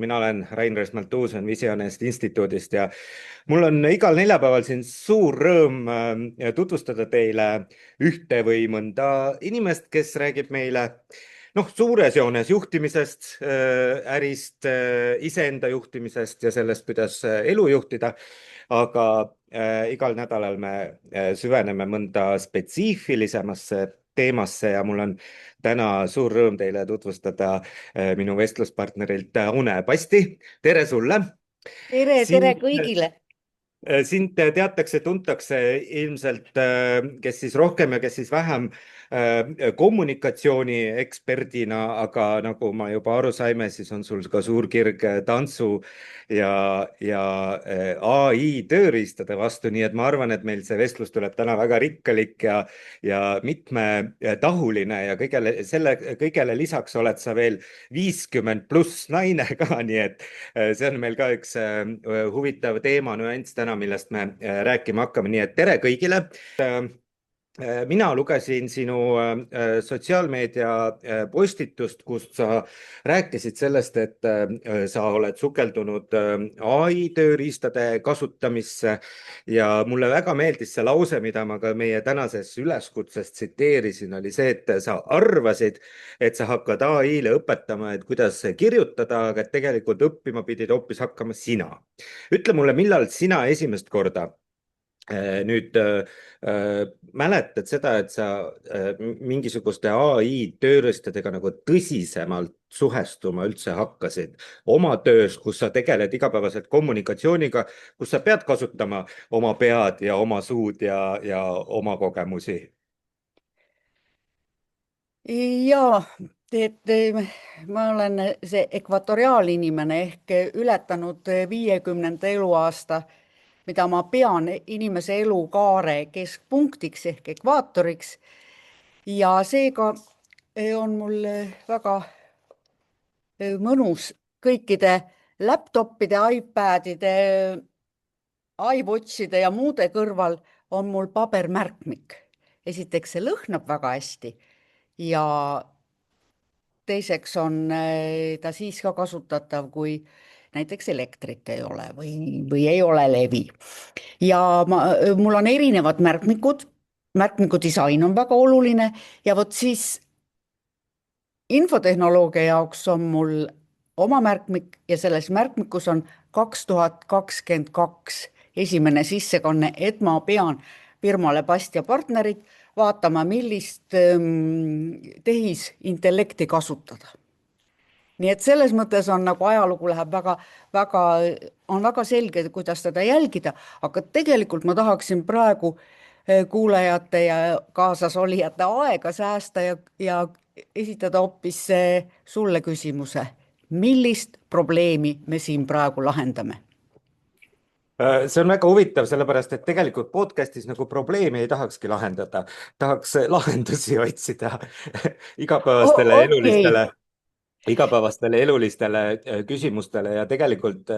Mina olen Rain Resmal-Tuuson Visionist instituudist ja mul on igal neljapäeval siin suur rõõm tutvustada teile ühte või mõnda inimest, kes räägib meile suures joones juhtimisest, ärist, iseenda juhtimisest ja sellest, kuidas elu juhtida. Aga igal nädalal me süveneme mõnda spetsiifilisemasse teemasse ja mul on täna suur rõõm teile tutvustada minu vestluspartnerilt Une Pasti. Tere sulle! Tere Sind, kõigile. sind teatakse, tuntakse ilmselt, kes siis rohkem ja kes siis vähem kommunikatsiooni eksperdina, aga nagu ma juba aru saime, siis on sul ka suur kirg tantsu ja AI tööriistade vastu, nii et ma arvan, et meil see vestlus tuleb täna väga rikkalik ja mitmetahuline ja kõigele lisaks oled sa veel 50+ naine ka, nii et see on meil ka üks huvitav teema, nüanss täna, millest me rääkima hakkame, nii et tere kõigile. Mina lugesin sinu sotsiaalmeedia postitust, kus sa rääkisid sellest, et sa oled sukeldunud AI tööriistade kasutamisse ja mulle väga meeldis see lause, mida ma ka meie tänases üleskutses tsiteerisin, oli see, et sa arvasid, et sa hakkad AI-le õpetama, et kuidas kirjutada, aga et tegelikult õppima pidid hoopis hakkama sina. Ütle mulle, millal sina esimest korda nüüd mäletad seda, et sa mingisuguste AI tööriistadega nagu tõsisemalt suhestuma üldse hakkasid oma töös, kus sa tegeled igapäevaselt kommunikatsiooniga, kus sa pead kasutama oma pead ja oma suud ja oma kogemusi? Ja, ma olen see ekvatoriaalinimene ehk ületanud 50. eluaasta, mida ma pean inimese elukaare keskpunktiks ehk ekvaatoriks. Ja seega on mul väga mõnus kõikide laptopide, iPadide, iWatchide ja muude kõrval on mul pabermärkmik. Esiteks see lõhnab väga hästi ja teiseks on ta siis ka kasutatav, kui näiteks elektrit ei ole või ei ole levi. Ja mul on erinevad märkmikud, märkmiku disain on väga oluline ja vot siis infotehnoloogia jaoks on mul oma märkmik ja selles märkmikus on 2022 esimene sissekanne, et ma pean firmale Past ja partnerid vaatama, millist tehisintellekti kasutada. Nii et selles mõttes on nagu ajalugu läheb on väga selge, kuidas teda jälgida, aga tegelikult ma tahaksin praegu kuulajate ja kaasasolijate aega säästa ja esitada hoopis sulle küsimuse. Millist probleemi me siin praegu lahendame? See on väga huvitav, sellepärast et tegelikult podcastis nagu probleemi ei tahakski lahendada, tahaks lahendusi otsida igapäevastele Okei. elulistele küsimustele ja tegelikult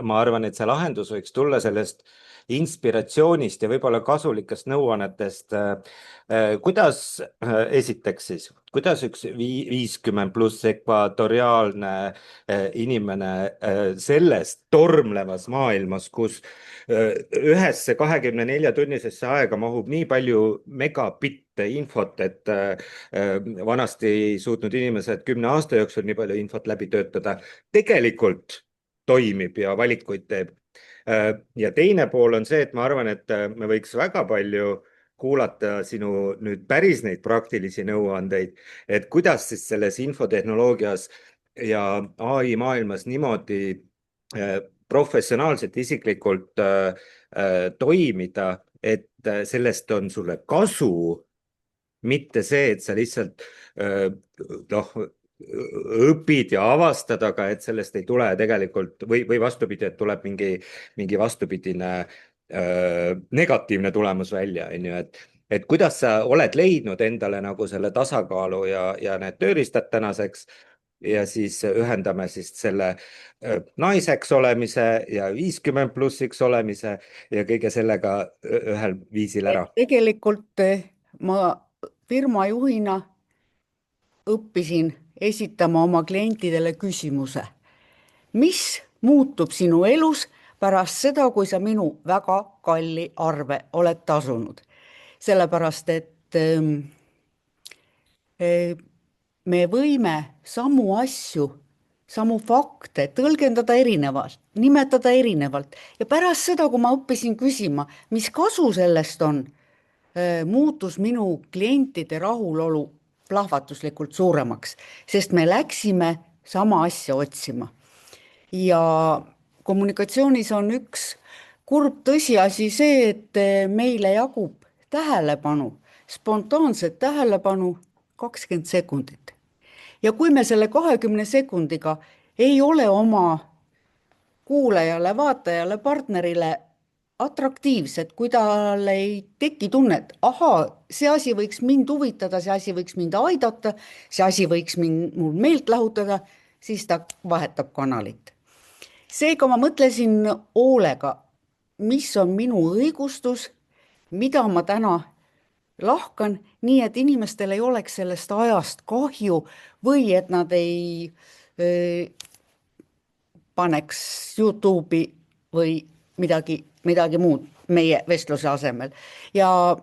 ma arvan, et see lahendus võiks tulla sellest inspiratsioonist ja võib-olla kasulikest nõuannetest. Kuidas esiteks siis, kuidas üks 50+ ekvatoriaalne inimene selles tormlevas maailmas, kus ühesse 24-tunnisesse aega mahub nii palju megabitte infot, et vanasti ei suutnud inimesed 10 aasta jooksul nii palju infot läbi töötada, tegelikult toimib ja valikuid teeb. Ja teine pool on see, et ma arvan, et me võiks väga palju kuulata sinu nüüd päris neid praktilisi nõuandeid, et kuidas siis selles infotehnoloogias ja ai maailmas niimoodi professionaalselt, isiklikult toimida, et sellest on sulle kasu, mitte see, et sa lihtsalt noh, õpid ja avastad, aga et sellest ei tule tegelikult või vastupidi, et tuleb mingi vastupidine negatiivne tulemus välja, on ju, et kuidas sa oled leidnud endale nagu selle tasakaalu ja need tööriistad tänaseks ja siis ühendame siis selle naiseks olemise ja 50+-iks olemise ja kõige sellega ühel viisil ära. Tegelikult ma firma juhina õppisin esitama oma klientidele küsimuse. mis muutub sinu elus pärast seda, kui sa minu väga kalli arve oled tasunud. Sellepärast, et me võime samu asju, samu fakte tõlgendada erinevalt, nimetada erinevalt ja pärast seda, kui ma õppisin küsima, mis kasu sellest on, muutus minu klientide rahulolu plahvatuslikult suuremaks, sest me läksime sama asja otsima. Ja kommunikatsioonis on üks kurb tõsiasi see, et meile jagub tähelepanu, spontaanset tähelepanu 20 sekundit. Ja kui me selle 20 sekundiga ei ole oma kuulajale, vaatajale, partnerile atraktiivsed, kui tal ei teki tunnet, ahaa, see asi võiks mind huvitada, see asi võiks mind aidata, see asi võiks mul meelt lahutada, siis ta vahetab kanalit. Seega ma mõtlesin hoolega, mis on minu õigustus, mida ma täna lahkan, nii et inimestel ei oleks sellest ajast kahju või et nad ei paneks YouTube'i või midagi muud meie vestluse asemel. Ja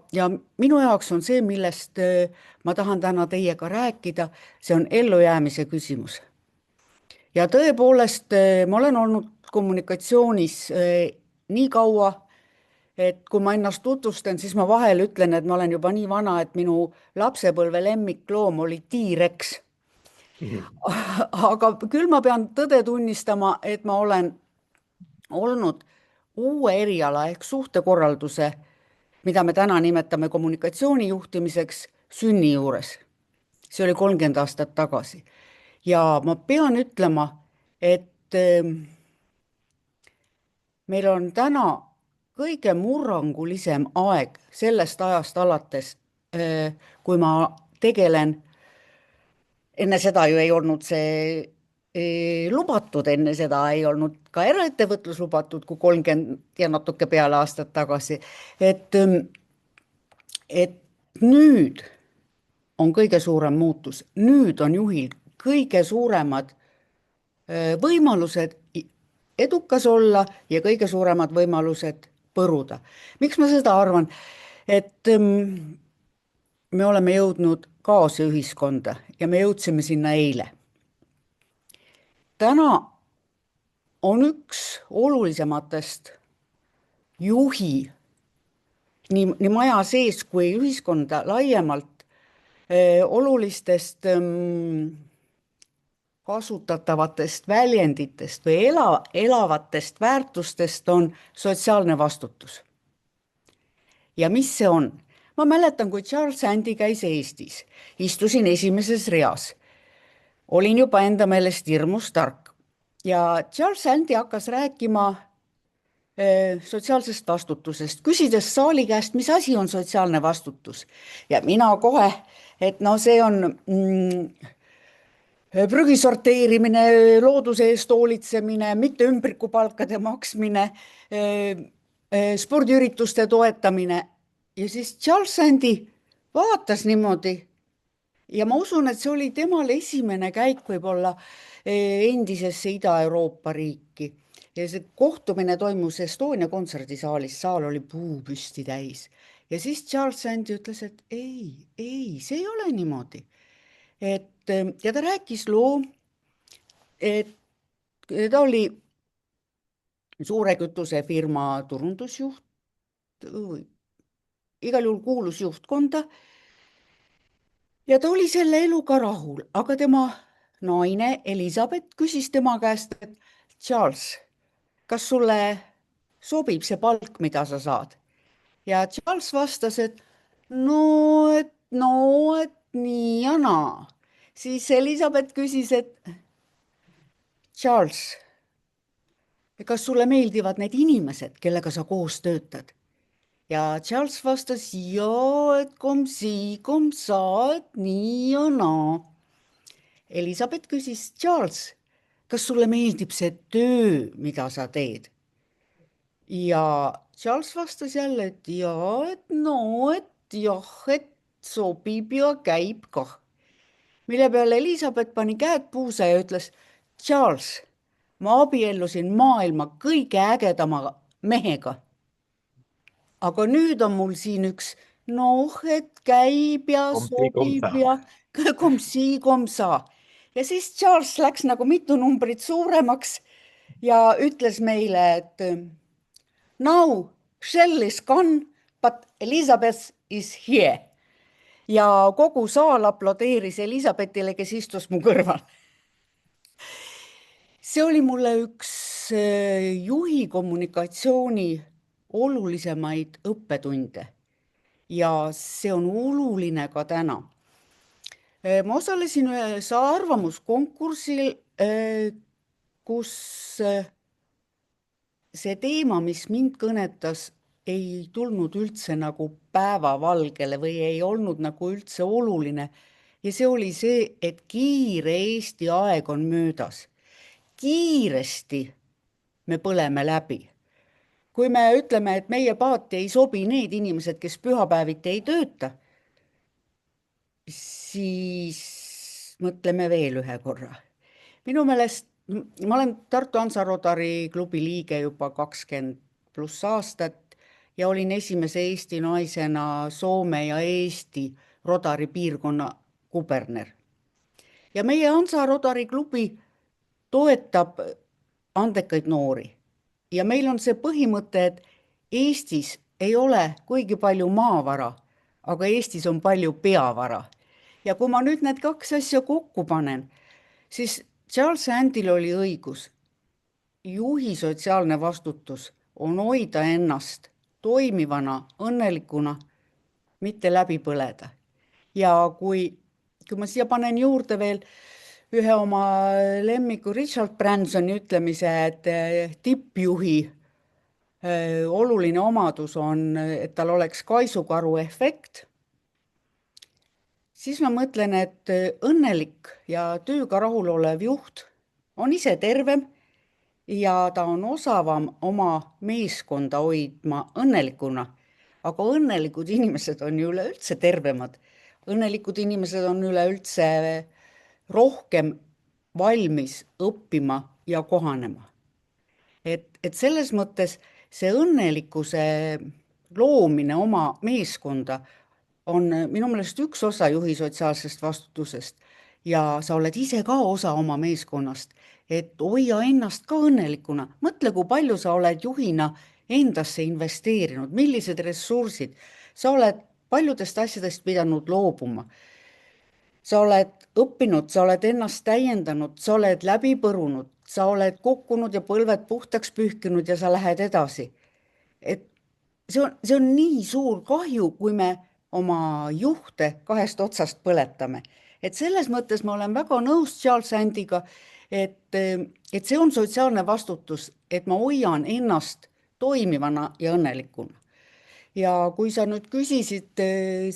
minu jaoks on see, millest ma tahan täna teiega rääkida, see on ellujäämise küsimus. Ja tõepoolest ma olen olnud kommunikatsioonis nii kaua, et kui ma ennast tutvustan, siis ma vahel ütlen, et ma olen juba nii vana, et minu lapsepõlve lemmikloom oli T-Rex. Aga küll ma pean tõde tunnistama, et ma olen olnud uue eriala ehk suhtekorralduse, mida me täna nimetame kommunikatsiooni juhtimiseks, sünni juures. See oli 30 aastat tagasi. Ja ma pean ütlema, et meil on täna kõige murrangulisem aeg sellest ajast alates, kui ma tegelen, enne seda ju ei olnud see lubatud, enne seda ei olnud ka eraettevõtlus lubatud, kui 30 ja natuke peale aastat tagasi, et nüüd on kõige suurem muutus, nüüd on juhil kõige suuremad võimalused edukas olla ja kõige suuremad võimalused põruda. Miks ma seda arvan? Et me oleme jõudnud kaosühiskonda ja me jõudsime sinna eile. Täna on üks olulisematest juhi nii maja sees kui ühiskonda laiemalt olulistest kasutatavatest väljenditest või elavatest väärtustest on sotsiaalne vastutus. Ja mis see on? Ma mäletan, kui Charles Sandy käis Eestis, istusin esimeses reas. Olin juba enda meelest hirmus tark. Ja Charles Sandy hakkas rääkima sotsiaalsest vastutusest, küsides saali käest, mis asi on sotsiaalne vastutus. Ja mina kohe, et no see on prügi sorteerimine, looduse eest hoolitsemine, mitte ümbrikupalkade maksmine, spordiürituste toetamine. Ja siis Charles Sandy vaatas niimoodi ja ma usun, et see oli temal esimene käik võib-olla endisesse Ida-Euroopa riiki. Ja see kohtumine toimus Estonia kontserdisaalis, saal oli puupüsti täis. Ja siis Charles Sandy ütles, et ei, see ei ole niimoodi. Ja ta rääkis loo, et ta oli suure kütusefirma turundusjuht, igal juhul kuulus juhtkonda ja ta oli selle eluga rahul, aga tema naine Elisabeth küsis tema käest, et Charles, kas sulle sobib see palk, mida sa saad? Ja Charles vastas, et no, et nii ja naa. Siis Elisabeth küsis, et Charles, kas sulle meeldivad need inimesed, kellega sa koos töötad? Ja Charles vastas, jaa, et kom sa, et nii ja naa. Elisabeth küsis, Charles, kas sulle meeldib see töö, mida sa teed? Ja Charles vastas jälle, et jaa, et jah, et sobib ja käib kah. Mille peale Elisabeth pani käed puusa ja ütles, Charles, ma abiellusin maailma kõige ägedama mehega. Aga nüüd on mul siin üks, noh, et käib ja sobib ja komsa. Ja siis Charles läks nagu mitu numbrit suuremaks ja ütles meile, et now Shell is gone, but Elizabeth is here. Ja kogu saal aplodeeris Elizabethile, kes istus mu kõrval. See oli mulle üks juhi kommunikatsiooni olulisemaid õppetunde ja see on oluline ka täna. Ma osalesin ühes arvamuskonkursil, kus see teema, mis mind kõnetas, ei tulnud üldse nagu päevavalgele või ei olnud nagu üldse oluline. Ja see oli see, et kiire Eesti aeg on möödas. Kiiresti me põleme läbi. Kui me ütleme, et meie paati ei sobi need inimesed, kes pühapäeviti ei tööta, siis mõtleme veel ühe korra. Minu meelest, ma olen Tartu Hansa Rotary klubi liige juba 20+ aastat ja olin esimese Eesti naisena Soome ja Eesti Rotary piirkonna kuberner. Ja meie Hansa Rotary klubi toetab andekaid noori. Ja meil on see põhimõte, et Eestis ei ole kuigi palju maavara, aga Eestis on palju peavara. Ja kui ma nüüd need kaks asja kokku panen, siis Charles Sandil oli õigus. Juhi sotsiaalne vastutus on hoida ennast toimivana, õnnelikuna, mitte läbi põleda. Ja kui ma siia panen juurde veel ühe oma lemmiku Richard Bransoni ütlemise, et tippjuhi oluline omadus on, et tal oleks kaisukaru efekt, siis ma mõtlen, et õnnelik ja tööga rahulolev juht on ise tervem ja ta on osavam oma meeskonda hoidma õnnelikuna. Aga õnnelikud inimesed on ju üleüldse tervemad. Õnnelikud inimesed on üleüldse rohkem valmis õppima ja kohanema. Et selles mõttes see õnnelikkuse loomine oma meeskonda on minu meelest üks osa juhi sotsiaalsest vastutusest ja sa oled ise ka osa oma meeskonnast, et hoia ennast ka õnnelikuna. Mõtle, kui palju sa oled juhina endasse investeerinud, millised ressursid. Sa oled paljudest asjadest pidanud loobuma. Sa oled õppinud, sa oled ennast täiendanud, sa oled läbi põrunud, sa oled kukkunud ja põlved puhtaks pühkinud ja sa lähed edasi. Et see on nii suur kahju, kui me oma juhte kahest otsast põletame. Et selles mõttes ma olen väga nõus Charles Sandiga, et see on sotsiaalne vastutus, et ma hoian ennast toimivana ja õnnelikuna. Ja kui sa nüüd küsisid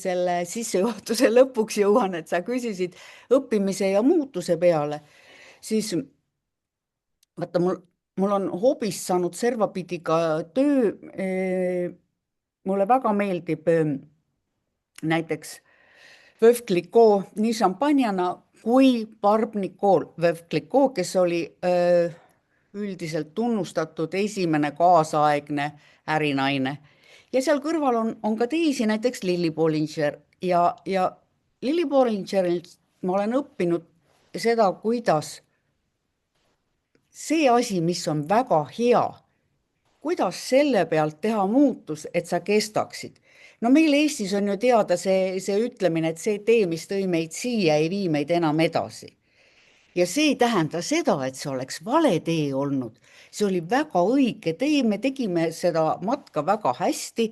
selle sissejuhatuse lõpuks jõuan, et sa küsisid õppimise ja muutuse peale, siis vaata, mul on hobist saanud servapidi ka töö. Mulle väga meeldib näiteks Veuve Clicquot nii šampanjana kui Barb Nicole Veuve Clicquot, kes oli üldiselt tunnustatud esimene kaasaegne ärinaine. Ja seal kõrval on ka teisi, näiteks Lilli Bollinger. Ja Lilli Bollingerilt ma olen õppinud seda, kuidas see asi, mis on väga hea, kuidas selle pealt teha muutus, et sa kestaksid. No meil Eestis on ju teada see ütlemine, et see tee, mis tõi meid siia, ei vii meid enam edasi. Ja see ei tähenda seda, et see oleks vale tee olnud. See oli väga õige tee, me tegime seda matka väga hästi,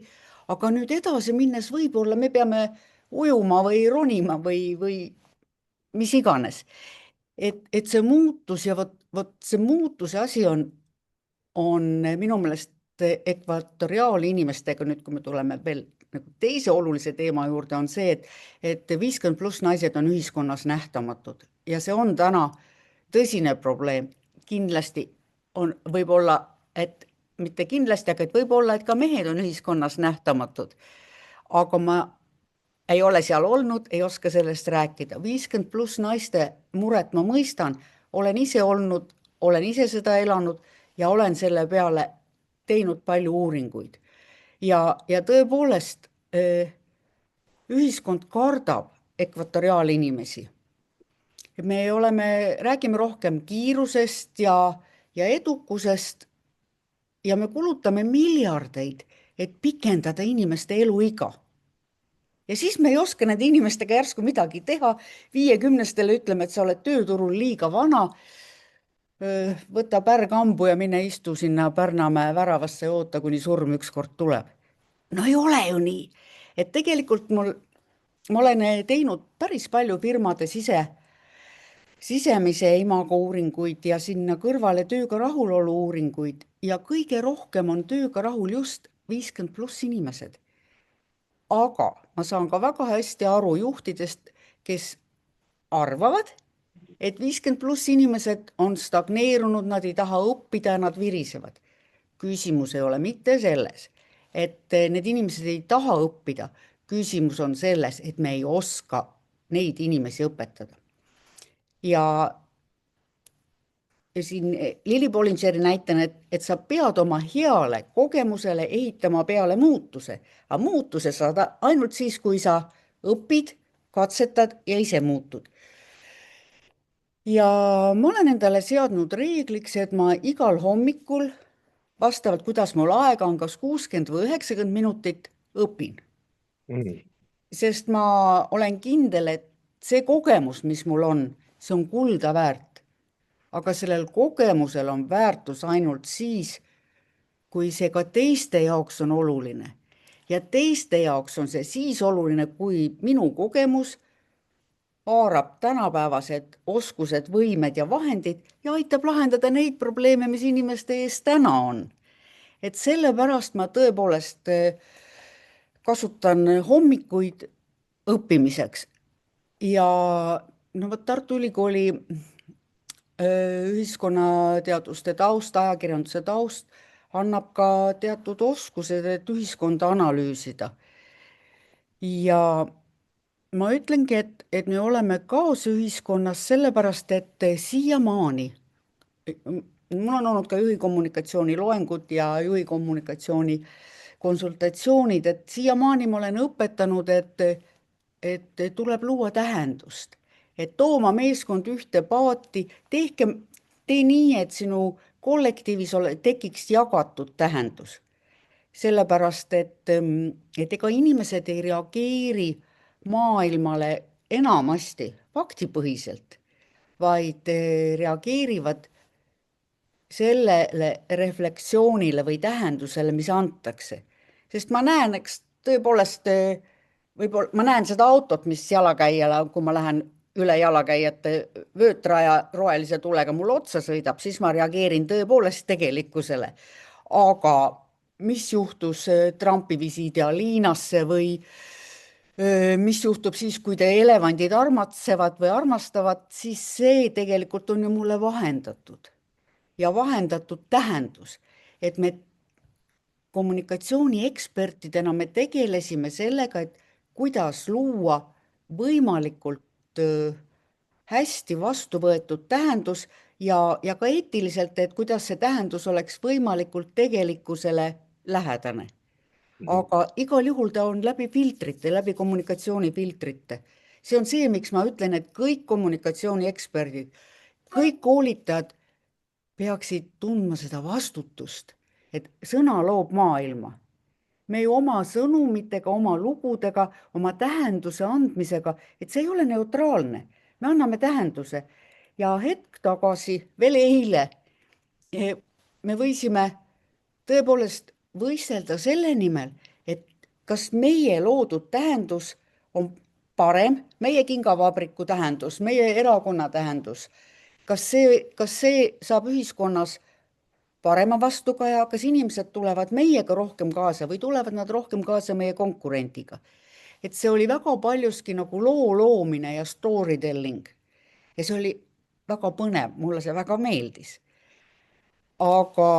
aga nüüd edasi minnes võib-olla me peame ujuma või ronima või mis iganes. Et see muutus ja vot see muutuse asi on minu meelest ekvatoriaalinimestega, nüüd kui me tuleme veel teise olulise teema juurde, on see, et 50+ naised on ühiskonnas nähtamatud ja see on täna tõsine probleem. Kindlasti on võib-olla, et mitte kindlasti, aga et võib-olla, et ka mehed on ühiskonnas nähtamatud. Aga ma ei ole seal olnud, ei oska sellest rääkida. 50+ naiste muret ma mõistan, olen ise olnud olen ise seda elanud ja olen selle peale teinud palju uuringuid. Ja tõepoolest ühiskond kardab ekvatoriaalinimesi. Räägime rohkem kiirusest ja edukusest ja me kulutame miljardeid, et pikendada inimeste eluiga. Ja siis me ei oska nende inimestega järsku midagi teha. 50-stele ütleme, et sa oled tööturul liiga vana. Võta pärgambu ja mine istu sinna Pärnamäe väravasse ja oota, kuni surm ükskord tuleb. No ei ole ju nii. Et tegelikult ma olen teinud päris palju firmade sisemise imago uuringuid ja sinna kõrvale tööga rahulolu uuringuid ja kõige rohkem on tööga rahul just 50+ inimesed. Aga ma saan ka väga hästi aru juhtidest, kes arvavad, et 50+ inimesed on stagneerunud, nad ei taha õppida ja nad virisevad. Küsimus ei ole mitte selles, et need inimesed ei taha õppida. Küsimus on selles, et me ei oska neid inimesi õpetada. Ja siin Lili Bollingeri näitena, et sa pead oma heale kogemusele ehitama peale muutuse. Aga muutuse saad ainult siis, kui sa õpid, katsetad ja ise muutud. Ja ma olen endale seadnud reegliks, et ma igal hommikul, vastavalt kuidas mul aega on, kas 60 või 90 minutit, õpin. Sest ma olen kindel, et see kogemus, mis mul on, see on kulda väärt. Aga sellel kogemusel on väärtus ainult siis, kui see ka teiste jaoks on oluline. Ja teiste jaoks on see siis oluline, kui minu kogemus haarab tänapäevased oskused, võimed ja vahendid ja aitab lahendada neid probleeme, mis inimeste ees täna on. Et sellepärast ma tõepoolest kasutan hommikuid õppimiseks. Ja no vot Tartu Ülikooli ühiskonnateaduste taust, ajakirjanduse taust annab ka teatud oskused, et ühiskonda analüüsida. Ja ma ütlengi, et me oleme kaasühiskonnas sellepärast, et siiamaani, mul on olnud ka juhikommunikatsiooni loengud ja juhikommunikatsiooni konsultatsioonid, et siiamaani ma olen õpetanud, et tuleb luua tähendust, et tooma meeskond ühte paati, tee nii, et sinu kollektiivis tekiks jagatud tähendus. Sellepärast, et ega inimesed ei reageeri maailmale enamasti faktipõhiselt, vaid reageerivad sellele reflektsioonile või tähendusele, mis antakse. Sest ma näen, eks tõepoolest, võib-olla ma näen seda autot, mis jalakäijale, kui ma lähen üle jalakäijate vöötraja rohelise tulega mul otsa sõidab, siis ma reageerin tõepoolest tegelikkusele. Aga mis juhtus Trumpi visiidi Aliinasse või mis juhtub siis, kui te elevandid armatsevad või armastavad, siis see tegelikult on ju mulle vahendatud. Ja vahendatud tähendus, et me kommunikatsiooniekspertidena me tegelesime sellega, et kuidas luua võimalikult hästi vastu võetud tähendus ja ka eetiliselt, et kuidas see tähendus oleks võimalikult tegelikkusele lähedane. Aga igal juhul ta on läbi filtrite, läbi kommunikatsioonifiltrite. See on see, miks ma ütlen, et kõik kommunikatsioonieksperdid, kõik koolitajad peaksid tundma seda vastutust, et sõna loob maailma. Me ju oma sõnumitega, oma lugudega, oma tähenduse andmisega, et see ei ole neutraalne. Me anname tähenduse. Ja hetk tagasi, veel eile, me võisime tõepoolest võistelda selle nimel, et kas meie loodud tähendus on parem, meie kingavabriku tähendus, meie erakonna tähendus, kas see saab ühiskonnas parema vastukaja, kas inimesed tulevad meiega rohkem kaasa või tulevad nad rohkem kaasa meie konkurendiga. Et see oli väga paljuski nagu loo loomine ja storytelling. Ja see oli väga põnev, mulle see väga meeldis. Aga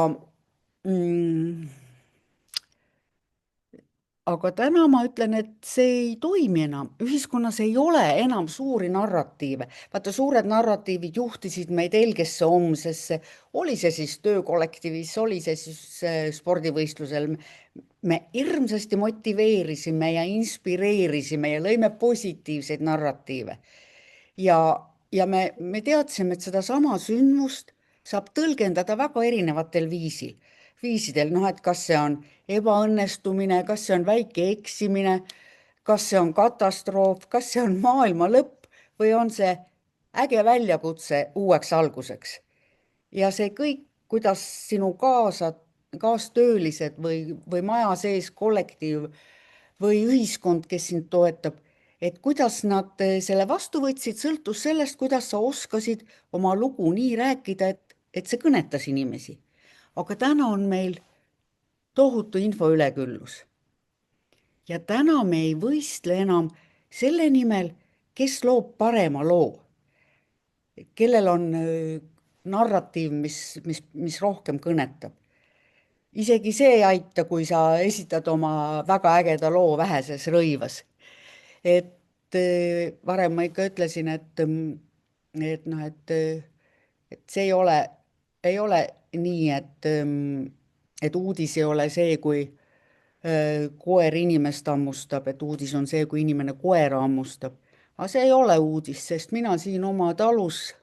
aga täna ma ütlen, et see ei toimi enam, ühiskonnas ei ole enam suuri narratiive. Vaata, suured narratiivid juhtisid meid helgesse homsesse, oli see siis töökollektiivis, oli see siis spordivõistlusel. Me hirmsasti motiveerisime ja inspireerisime ja lõime positiivseid narratiive. Ja me teadsime, et sedasama sündmust saab tõlgendada väga erinevatel viisidel, noh, et kas see on ebaõnnestumine, kas see on väike eksimine, kas see on katastroof, kas see on maailma lõpp või on see äge väljakutse uueks alguseks. Ja see kõik, kuidas sinu kaastöölised või maja sees kollektiiv või ühiskond, kes sind toetab, et kuidas nad selle vastu võtsid, sõltus sellest, kuidas sa oskasid oma lugu nii rääkida, et see kõnetas inimesi. Aga täna on meil tohutu info üleküllus. Ja täna me ei võistle enam selle nimel, kes loob parema loo, kellel on narratiiv, mis rohkem kõnetab. Isegi see ei aita, kui sa esitad oma väga ägeda loo väheses rõivas. Et varem ma ikka ütlesin, et noh, et see ei ole nii, et uudis ei ole see, kui koer inimest hammustab, et uudis on see, kui inimene koera hammustab. Aga see ei ole uudis, sest mina siin oma talus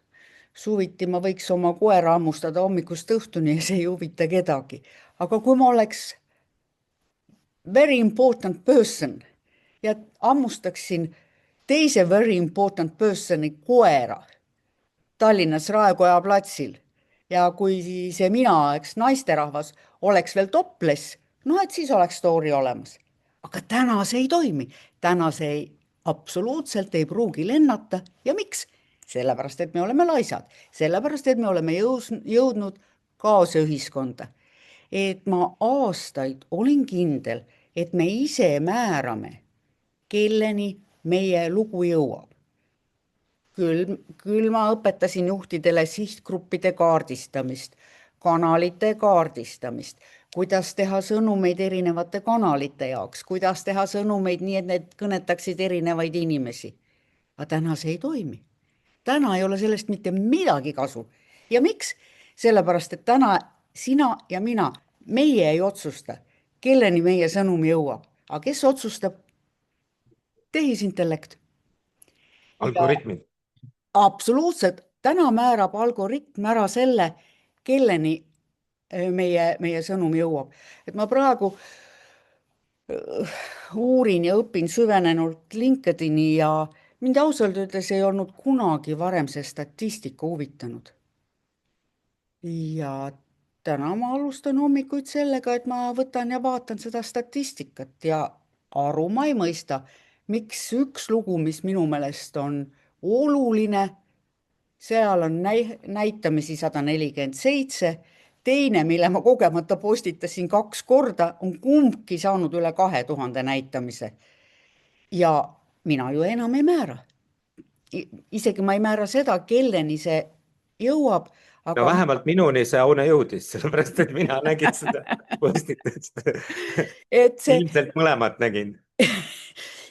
suviti ma võiks oma koera hammustada hommikust õhtuni ja see ei huvita kedagi. Aga kui ma oleks very important person ja hammustaksin teise very important person'i koera Tallinnas Raekoja platsil ja kui see mina, eks naisterahvas, oleks veel topless, noh, et siis oleks story olemas. Aga täna see ei toimi. Täna see absoluutselt ei pruugi lennata. Ja miks? Sellepärast, et me oleme laisad. Sellepärast, et me oleme jõudnud kaasühiskonda. Et ma aastaid olin kindel, et me ise määrame, kelleni meie lugu jõuab. Küll ma õpetasin juhtidele sihtgruppide kaardistamist, kanalite kaardistamist, kuidas teha sõnumeid erinevate kanalite jaoks, kuidas teha sõnumeid nii, et need kõnetaksid erinevaid inimesi. Aga täna see ei toimi. Täna ei ole sellest mitte midagi kasu. Ja miks? Sellepärast, et täna sina ja mina, meie ei otsusta, kelleni meie sõnum jõuab. Aga kes otsustab? Tehisintellekt. Ja Algoritmid. absoluutselt, täna määrab algoritm ära selle, kelleni meie sõnum jõuab. Et ma praegu uurin ja õpin süvenenult LinkedIni ja mind ausalt ütles ei olnud kunagi varem see statistika huvitanud. Ja täna ma alustan hommikuid sellega, et ma võtan ja vaatan seda statistikat ja aru ma ei mõista, miks üks lugu, mis minu meelest on oluline, seal on näitamisi 147, teine, mille ma kogemata postitasin 2 korda, on kumbki saanud üle 2000 näitamise. Ja mina ju enam ei määra. Isegi ma ei määra seda, kelleni see jõuab, No aga vähemalt minuni see Aune jõudis, sellepärast et mina nägin seda postitust. et see Ilmselt mõlemat nägin.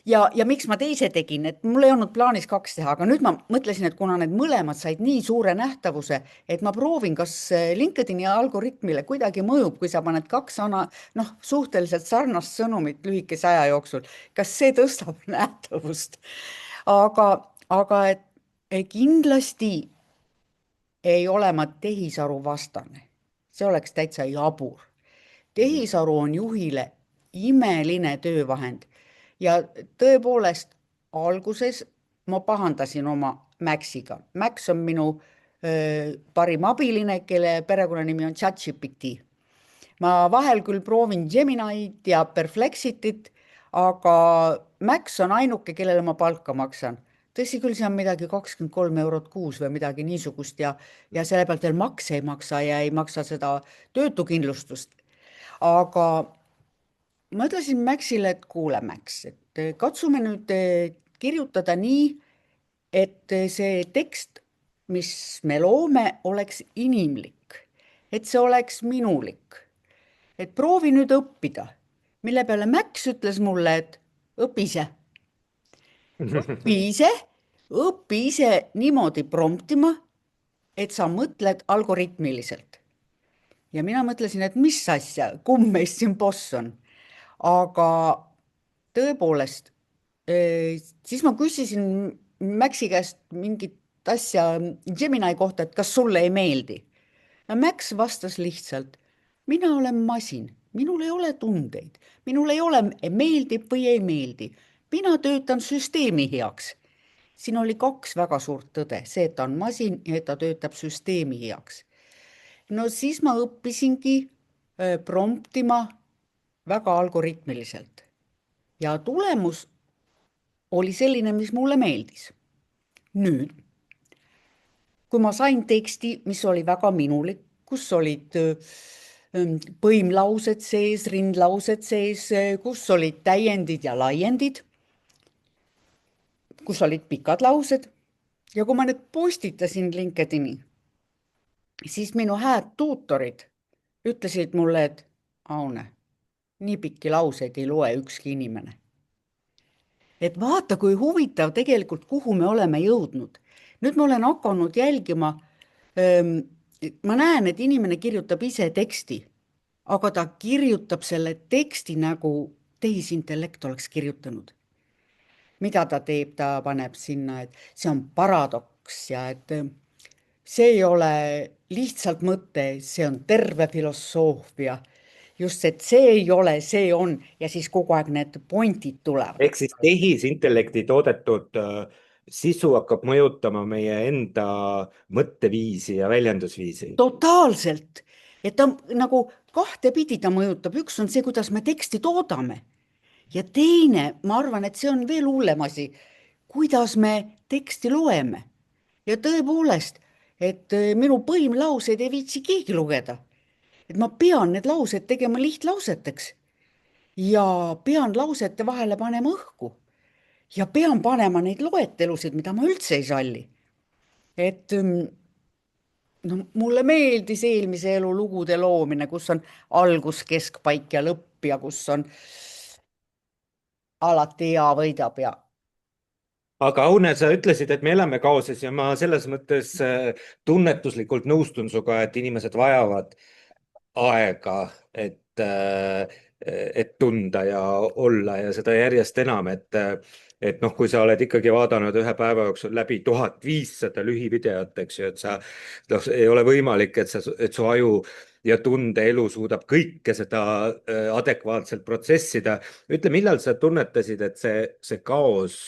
ja miks ma teise tegin, et mul ei olnud plaanis 2 teha, aga nüüd ma mõtlesin, et kuna need mõlemad said nii suure nähtavuse, et ma proovin, kas LinkedIni algoritmile kuidagi mõjub, kui sa paned 2 suhteliselt sarnast sõnumit lühikese aja jooksul, kas see tõstab nähtavust. Aga et kindlasti ei ole ma tehisaru vastane. See oleks täitsa jabur. Tehisaru on juhile imeline töövahend. Ja tõepoolest, alguses ma pahandasin oma Maxiga. Max on minu parim abiline, kelle perekonnanimi on ChatGPT. Ma vahel küll proovin Gemini'd ja Perplexity't, aga Max on ainuke, kellele ma palka maksan. Tõsi küll, see on midagi 23 eurot kuus või midagi niisugust ja selle pealt veel makse ei maksa ja ei maksa seda töötukindlustust. Aga ma ütlesin Maxile, et kuule, Max, et katsume nüüd kirjutada nii, et see tekst, mis me loome, oleks inimlik, et see oleks minulik. Et proovi nüüd õppida mille peale Max ütles mulle, et õpi ise, õpi ise, õpi ise niimoodi promptima, et sa mõtled algoritmiliselt. Ja mina mõtlesin, et mis asja, kumb meist siin boss on. Aga tõepoolest, siis ma küsisin Maxi käest mingit asja Gemini kohta, et kas sulle ei meeldi. ja Max vastas lihtsalt, mina olen masin, minul ei ole tundeid, minul ei ole meeldib või ei meeldi, mina töötan süsteemi heaks. siin oli kaks väga suurt tõde, see, et ta on masin ja et ta töötab süsteemi heaks. no siis ma õppisingi promptima väga algoritmiliselt ja tulemus oli selline, mis mulle meeldis. nüüd, kui ma sain teksti, mis oli väga minulik, kus olid põimlaused sees, rindlaused sees, kus olid täiendid ja laiendid, kus olid pikad laused ja kui ma need postitasin LinkedIni, siis minu hääd tuutorid ütlesid mulle, et Aune, nii pikki lauseid ei loe ükski inimene. Et vaata, kui huvitav tegelikult, kuhu me oleme jõudnud. Nüüd ma olen hakanud jälgima, ma näen, et inimene kirjutab ise teksti, aga ta kirjutab selle teksti nagu tehisintellekt oleks kirjutanud. Mida ta teeb, ta paneb sinna, et see on paradoks ja et see ei ole lihtsalt mõte, see on terve filosoofia. Just, et see ei ole, see on ja siis kogu aeg need pointid tulevad. ehk siis tehisintellekti toodetud sisu hakkab mõjutama meie enda mõtteviisi ja väljendusviisi. Totaalselt, et ta nagu kahtepidi ta mõjutab, üks on see, kuidas me teksti toodame ja teine, ma arvan, et see on veel hullem asi, kuidas me teksti loeme. Ja tõepoolest, et minu põimlauseid ei viitsi keegi lugeda. Et ma pean need laused tegema lihtlauseteks ja pean lausete vahele panema õhku ja pean panema neid loetelusid, mida ma üldse ei salli. Et no mulle meeldis eelmise elu lugude loomine, kus on algus, keskpaik ja lõpp ja kus on alati hea võidab ja aga Aune, sa ütlesid, et me elame kaoses ja ma selles mõttes tunnetuslikult nõustun sinuga, et inimesed vajavad aega, et tunda ja olla ja seda järjest enam, et noh, kui sa oled ikkagi vaadanud ühe päeva jooksul läbi 1500 lühivideot, eks ju, et sa, noh, ei ole võimalik, et su aju ja tundeelu suudab kõike seda adekvaatselt protsessida. ütle, millal sa tunnetasid, et see kaos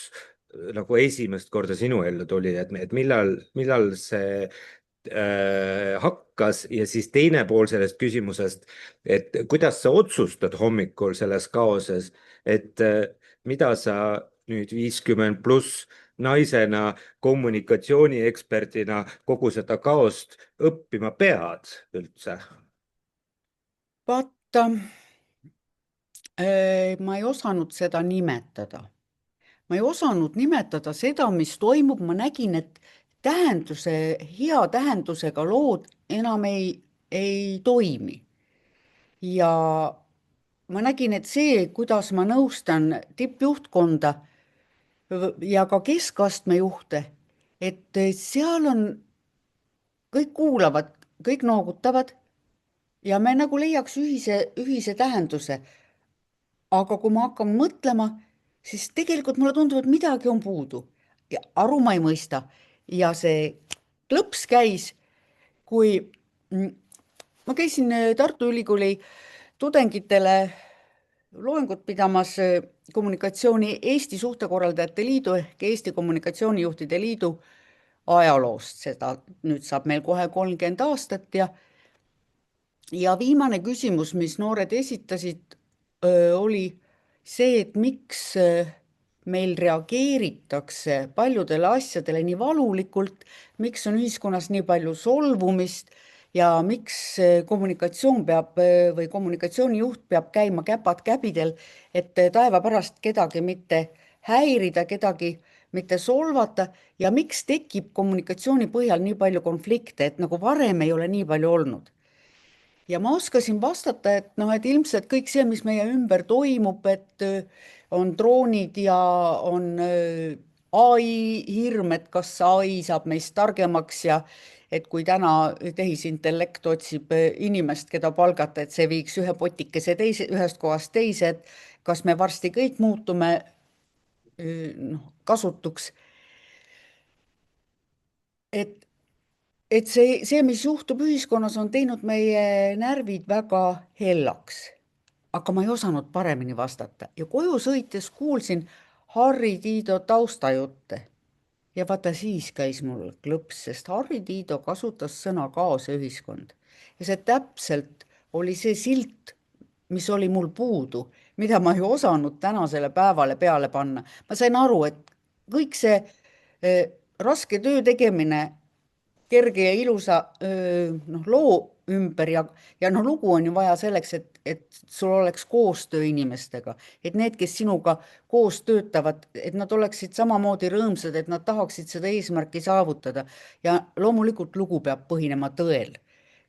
nagu esimest korda sinu ellu tuli, et millal see hakkas ja siis teine pool sellest küsimusest, et kuidas sa otsustad hommikul selles kaoses, et mida sa nüüd 50+ naisena, kommunikatsioonieksperdina kogu seda kaost õppima pead üldse? vaata, ma ei osanud seda nimetada. Ma ei osanud nimetada seda, mis toimub, ma nägin, et hea tähendusega lood enam ei toimi. Ja ma nägin, et see, kuidas ma nõustan tippjuhtkonda ja ka keskastme juhte, et seal on, kõik kuulavad, kõik noogutavad ja me nagu leiaks ühise tähenduse. Aga kui ma hakkan mõtlema, siis tegelikult mulle tundub, et midagi on puudu ja aru ma ei mõista. Ja see klõps käis, kui ma käisin Tartu Ülikooli tudengitele loengut pidamas kommunikatsiooni Eesti Suhtekorraldajate Liidu ehk Eesti Kommunikatsioonijuhtide Liidu ajaloost. Seda nüüd saab meil kohe 30 aastat ja viimane küsimus, mis noored esitasid, oli see, et miks meil reageeritakse paljudele asjadele nii valulikult, miks on ühiskonnas nii palju solvumist ja miks kommunikatsioon peab või kommunikatsioonijuht peab käima käpad käbidel, et taeva pärast kedagi mitte häirida, kedagi mitte solvata ja miks tekib kommunikatsiooni põhjal nii palju konflikte, et nagu varem ei ole nii palju olnud. ja ma oskasin vastata, et noh, et ilmselt kõik see, mis meie ümber toimub, et on droonid ja on ai hirm, et kas ai saab meist targemaks ja et kui täna tehisintellekt otsib inimest, keda palgata, et see viiks ühe potikese teise, ühest kohast teise, et kas me varsti kõik muutume noh, kasutuks, et mis juhtub ühiskonnas, on teinud meie närvid väga hellaks. Aga ma ei osanud paremini vastata ja koju sõites kuulsin Harri Tiido taustajutte. Ja vaata, siis käis mul klõps, sest Harri Tiido kasutas sõna kaoseühiskond. Ja see täpselt oli see silt, mis oli mul puudu, mida ma ei osanud tänasele päevale peale panna. Ma sain aru, et kõik see raske töö tegemine kerge ja ilusa noh, loo ümber ja noh, lugu on ju vaja selleks, et sul oleks koostöö inimestega, et need, kes sinuga koos töötavad, et nad oleksid samamoodi rõõmsad, et nad tahaksid seda eesmärki saavutada. Ja loomulikult lugu peab põhinema tõel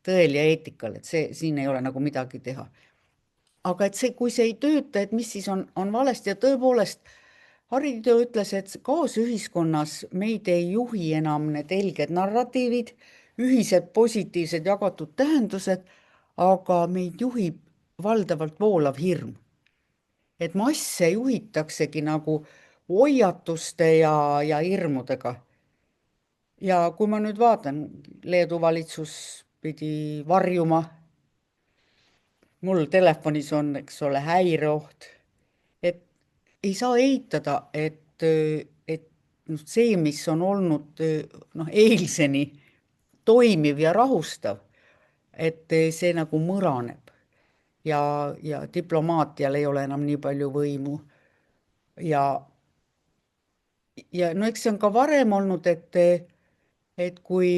ja eetikal, et siin ei ole nagu midagi teha. Aga et see, kui see ei tööta, et mis siis on valesti ja tõepoolest Harri Tiido ütles, et kaasühiskonnas meid ei juhi enam need helged narratiivid, ühised positiivsed jagatud tähendused, aga meid juhib valdavalt voolav hirm. Et masse juhitaksegi nagu hoiatuste ja hirmudega. Ja kui ma nüüd vaatan, Leedu valitsus pidi varjuma, mul telefonis on, eks ole, häireoht, et ei saa eitada, et noh, see, mis on olnud noh, eilseni toimiv ja rahustav, et see nagu mõraneb ja diplomaatial ei ole enam nii palju võimu. Ja, ja no eks see on ka varem olnud, et kui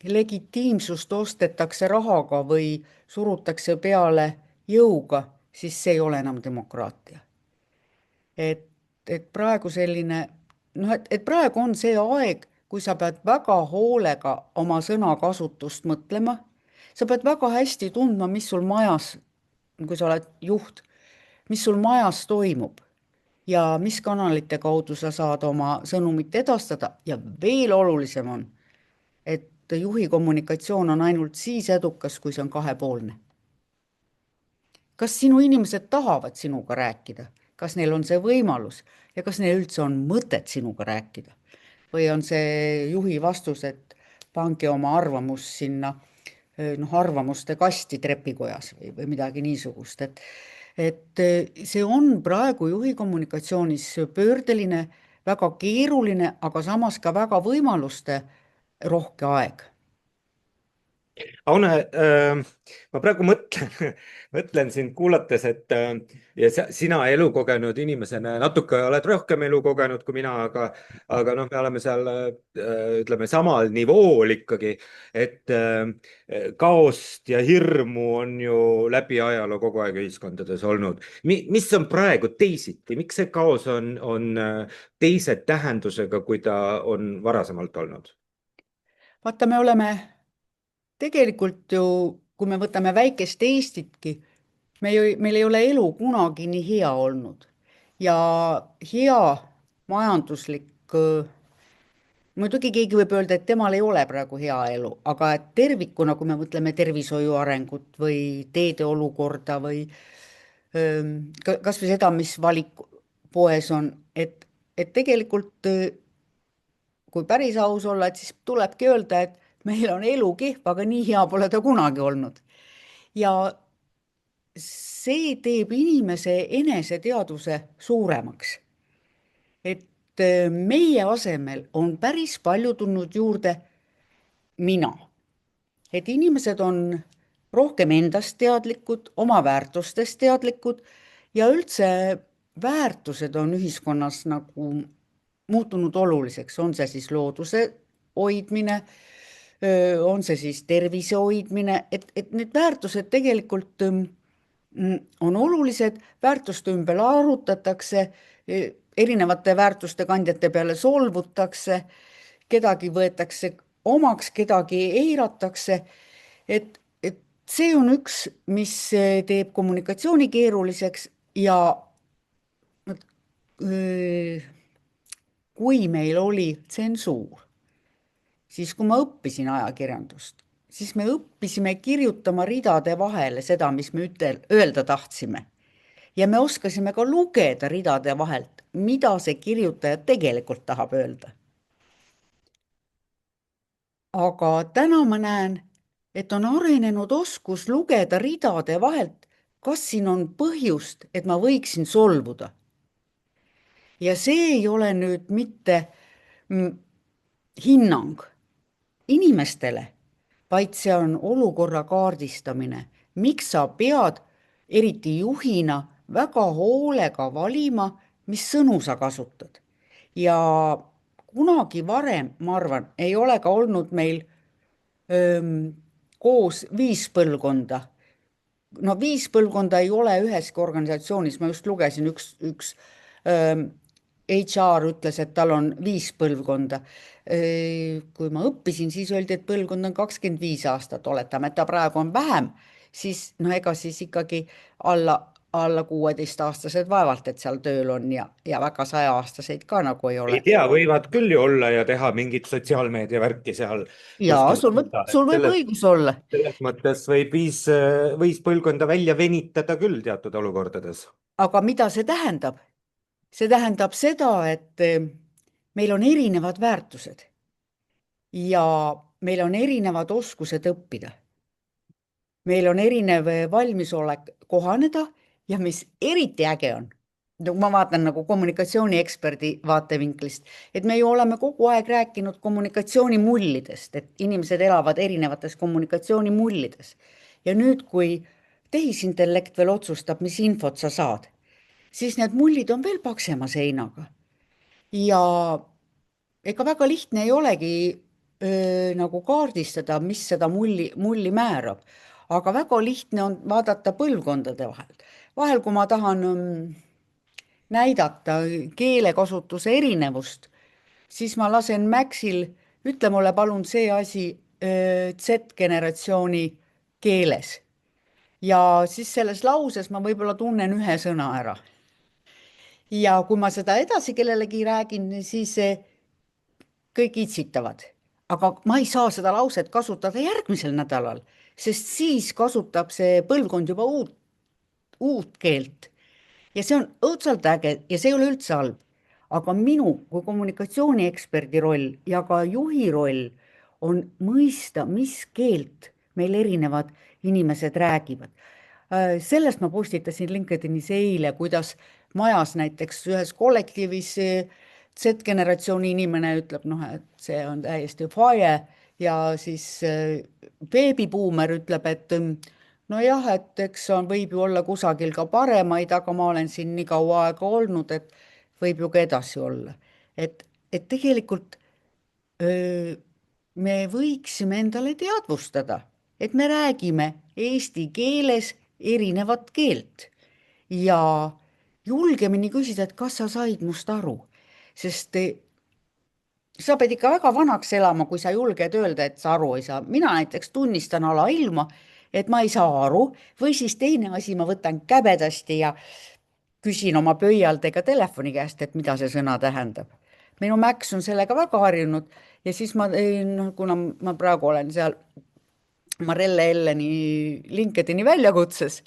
legitiimsust ostetakse rahaga või surutakse peale jõuga, siis see ei ole enam demokraatia. et, et praegu selline, noh, et praegu on see aeg, kui sa pead väga hoolega oma sõnakasutust mõtlema, sa pead väga hästi tundma, mis sul majas, kui sa oled juht, mis sul majas toimub ja mis kanalite kaudu sa saad oma sõnumit edastada ja veel olulisem on, et juhi kommunikatsioon on ainult siis edukas, kui see on kahepoolne. Kas sinu inimesed tahavad sinuga rääkida? Kas neil on see võimalus ja kas neil üldse on mõtet sinuga rääkida? Või on see juhi vastus, et pange oma arvamus sinna noh, arvamuste kasti trepikojas või midagi niisugust, et see on praegu juhi kommunikatsioonis pöördeline, väga keeruline, aga samas ka väga võimaluste rohke aeg. Aune, ma praegu mõtlen sind kuulates, et ja sina elukogenud inimesena natuke oled rohkem elu kogenud kui mina, aga noh, me oleme seal ütleme samal nivool ikkagi, et kaost ja hirmu on ju läbi ajaloo kogu aeg ühiskondades olnud. Mis on praegu teisiti, miks see kaos on teise tähendusega, kui ta on varasemalt olnud? Vaata, me oleme tegelikult ju, kui me võtame väikest Eestitki, meil ei ole elu kunagi nii hea olnud. Ja hea majanduslik, muidugi keegi võib öelda, et temal ei ole praegu hea elu, aga et tervikuna, kui me mõtleme tervishoiu arengut või teede olukorda või kas või seda, mis valik poes on, et tegelikult kui päris aus olla, et siis tulebki öelda, et meil on elu kehv, aga nii hea pole ta kunagi olnud. Ja see teeb inimese eneseteadvuse suuremaks. Et meie asemel on päris palju tulnud juurde mina. Et inimesed on rohkem endast teadlikud, oma väärtustest teadlikud ja üldse väärtused on ühiskonnas nagu muutunud oluliseks, on see siis looduse hoidmine, on see siis tervise hoidmine, et need väärtused tegelikult on olulised, väärtuste ümber arutatakse, erinevate väärtuste kandjate peale solvutakse, kedagi võetakse omaks, kedagi eiratakse, et see on üks, mis teeb kommunikatsiooni keeruliseks ja öö, kui meil oli tsensuur, siis kui ma õppisin ajakirjandust, siis me õppisime kirjutama ridade vahele seda, mis me öelda tahtsime. Ja me oskasime ka lugeda ridade vahelt, mida see kirjutaja tegelikult tahab öelda. Aga täna ma näen, et on arenenud oskus lugeda ridade vahelt, kas siin on põhjust, et ma võiksin solvuda. Ja see ei ole nüüd mitte hinnang inimestele, vaid see on olukorra kaardistamine. Miks sa pead eriti juhina väga hoolega valima, mis sõnu sa kasutad. Ja kunagi varem, ma arvan, ei ole ka olnud meil koos 5 põlvkonda. No 5 põlvkonda ei ole üheski organisatsioonis, ma just lugesin, üks HR ütles, et tal on 5 põlvkonda. Kui ma õppisin, siis öeldi, et põlvkond on 25 aastat, oletame, et ta praegu on vähem, siis no ega siis ikkagi alla 16-aastased vaevalt, et seal tööl on ja väga 100-aastaseid ka nagu ei ei ole. tea, võivad küll ju olla ja teha mingit sotsiaalmeedia värki seal Jaa, kuskil. sul võib selles, õigus olla. selles mõttes võib viis põlvkonda välja venitada küll teatud olukordades. Aga mida see tähendab? See tähendab seda, et meil on erinevad väärtused ja meil on erinevad oskused õppida. Meil on erinev valmisolek kohaneda ja mis eriti äge on, ma vaatan nagu kommunikatsioonieksperdi vaatevinklist, et me ju oleme kogu aeg rääkinud kommunikatsioonimullidest, et inimesed elavad erinevates kommunikatsioonimullides. Ja nüüd, kui tehisintellekt veel otsustab, mis infot sa saad, siis need mullid on veel paksema seinaga. Ja ega väga lihtne ei olegi nagu kaardistada, mis seda mulli määrab. Aga väga lihtne on vaadata põlvkondade vahel. Vahel, kui ma tahan näidata keelekasutuse erinevust, siis ma lasen Maxil, ütle mulle palun see asi Z-generatsiooni keeles. Ja siis selles lauses ma võib-olla tunnen ühe sõna ära. Ja kui ma seda edasi kellelegi räägin, siis kõik itsitavad. Aga ma ei saa seda lauset kasutada järgmisel nädalal, sest siis kasutab see põlvkond juba uut keelt. Ja see on õudselt äge ja see ei ole üldse halb. Aga minu kui kommunikatsioonieksperdi roll ja ka juhi roll on mõista, mis keelt meil erinevad inimesed räägivad. Sellest ma postitasin LinkedInis eile, kuidas majas näiteks ühes kollektiivis Z-generatsiooni inimene ütleb, et see on täiesti faie ja siis beebibuumer ütleb, et nojah, et eks võib ju olla kusagil ka paremaid, aga ma olen siin nii kaua aega olnud, et võib ju ka edasi olla. Et tegelikult me võiksime endale teadvustada, et me räägime eesti keeles erinevat keelt ja julgemini küsida, et kas sa said must aru, sest sa pead ikka väga vanaks elama, kui sa julged öelda, et sa aru ei saa. Mina näiteks tunnistan alailma, et ma ei saa aru, või siis teine asi, ma võtan käbedasti ja küsin oma pöialdega telefoni käest, et mida see sõna tähendab. Minu Max on sellega väga harjunud ja siis kuna ma praegu olen seal Marelle Elleni LinkedIni väljakutses,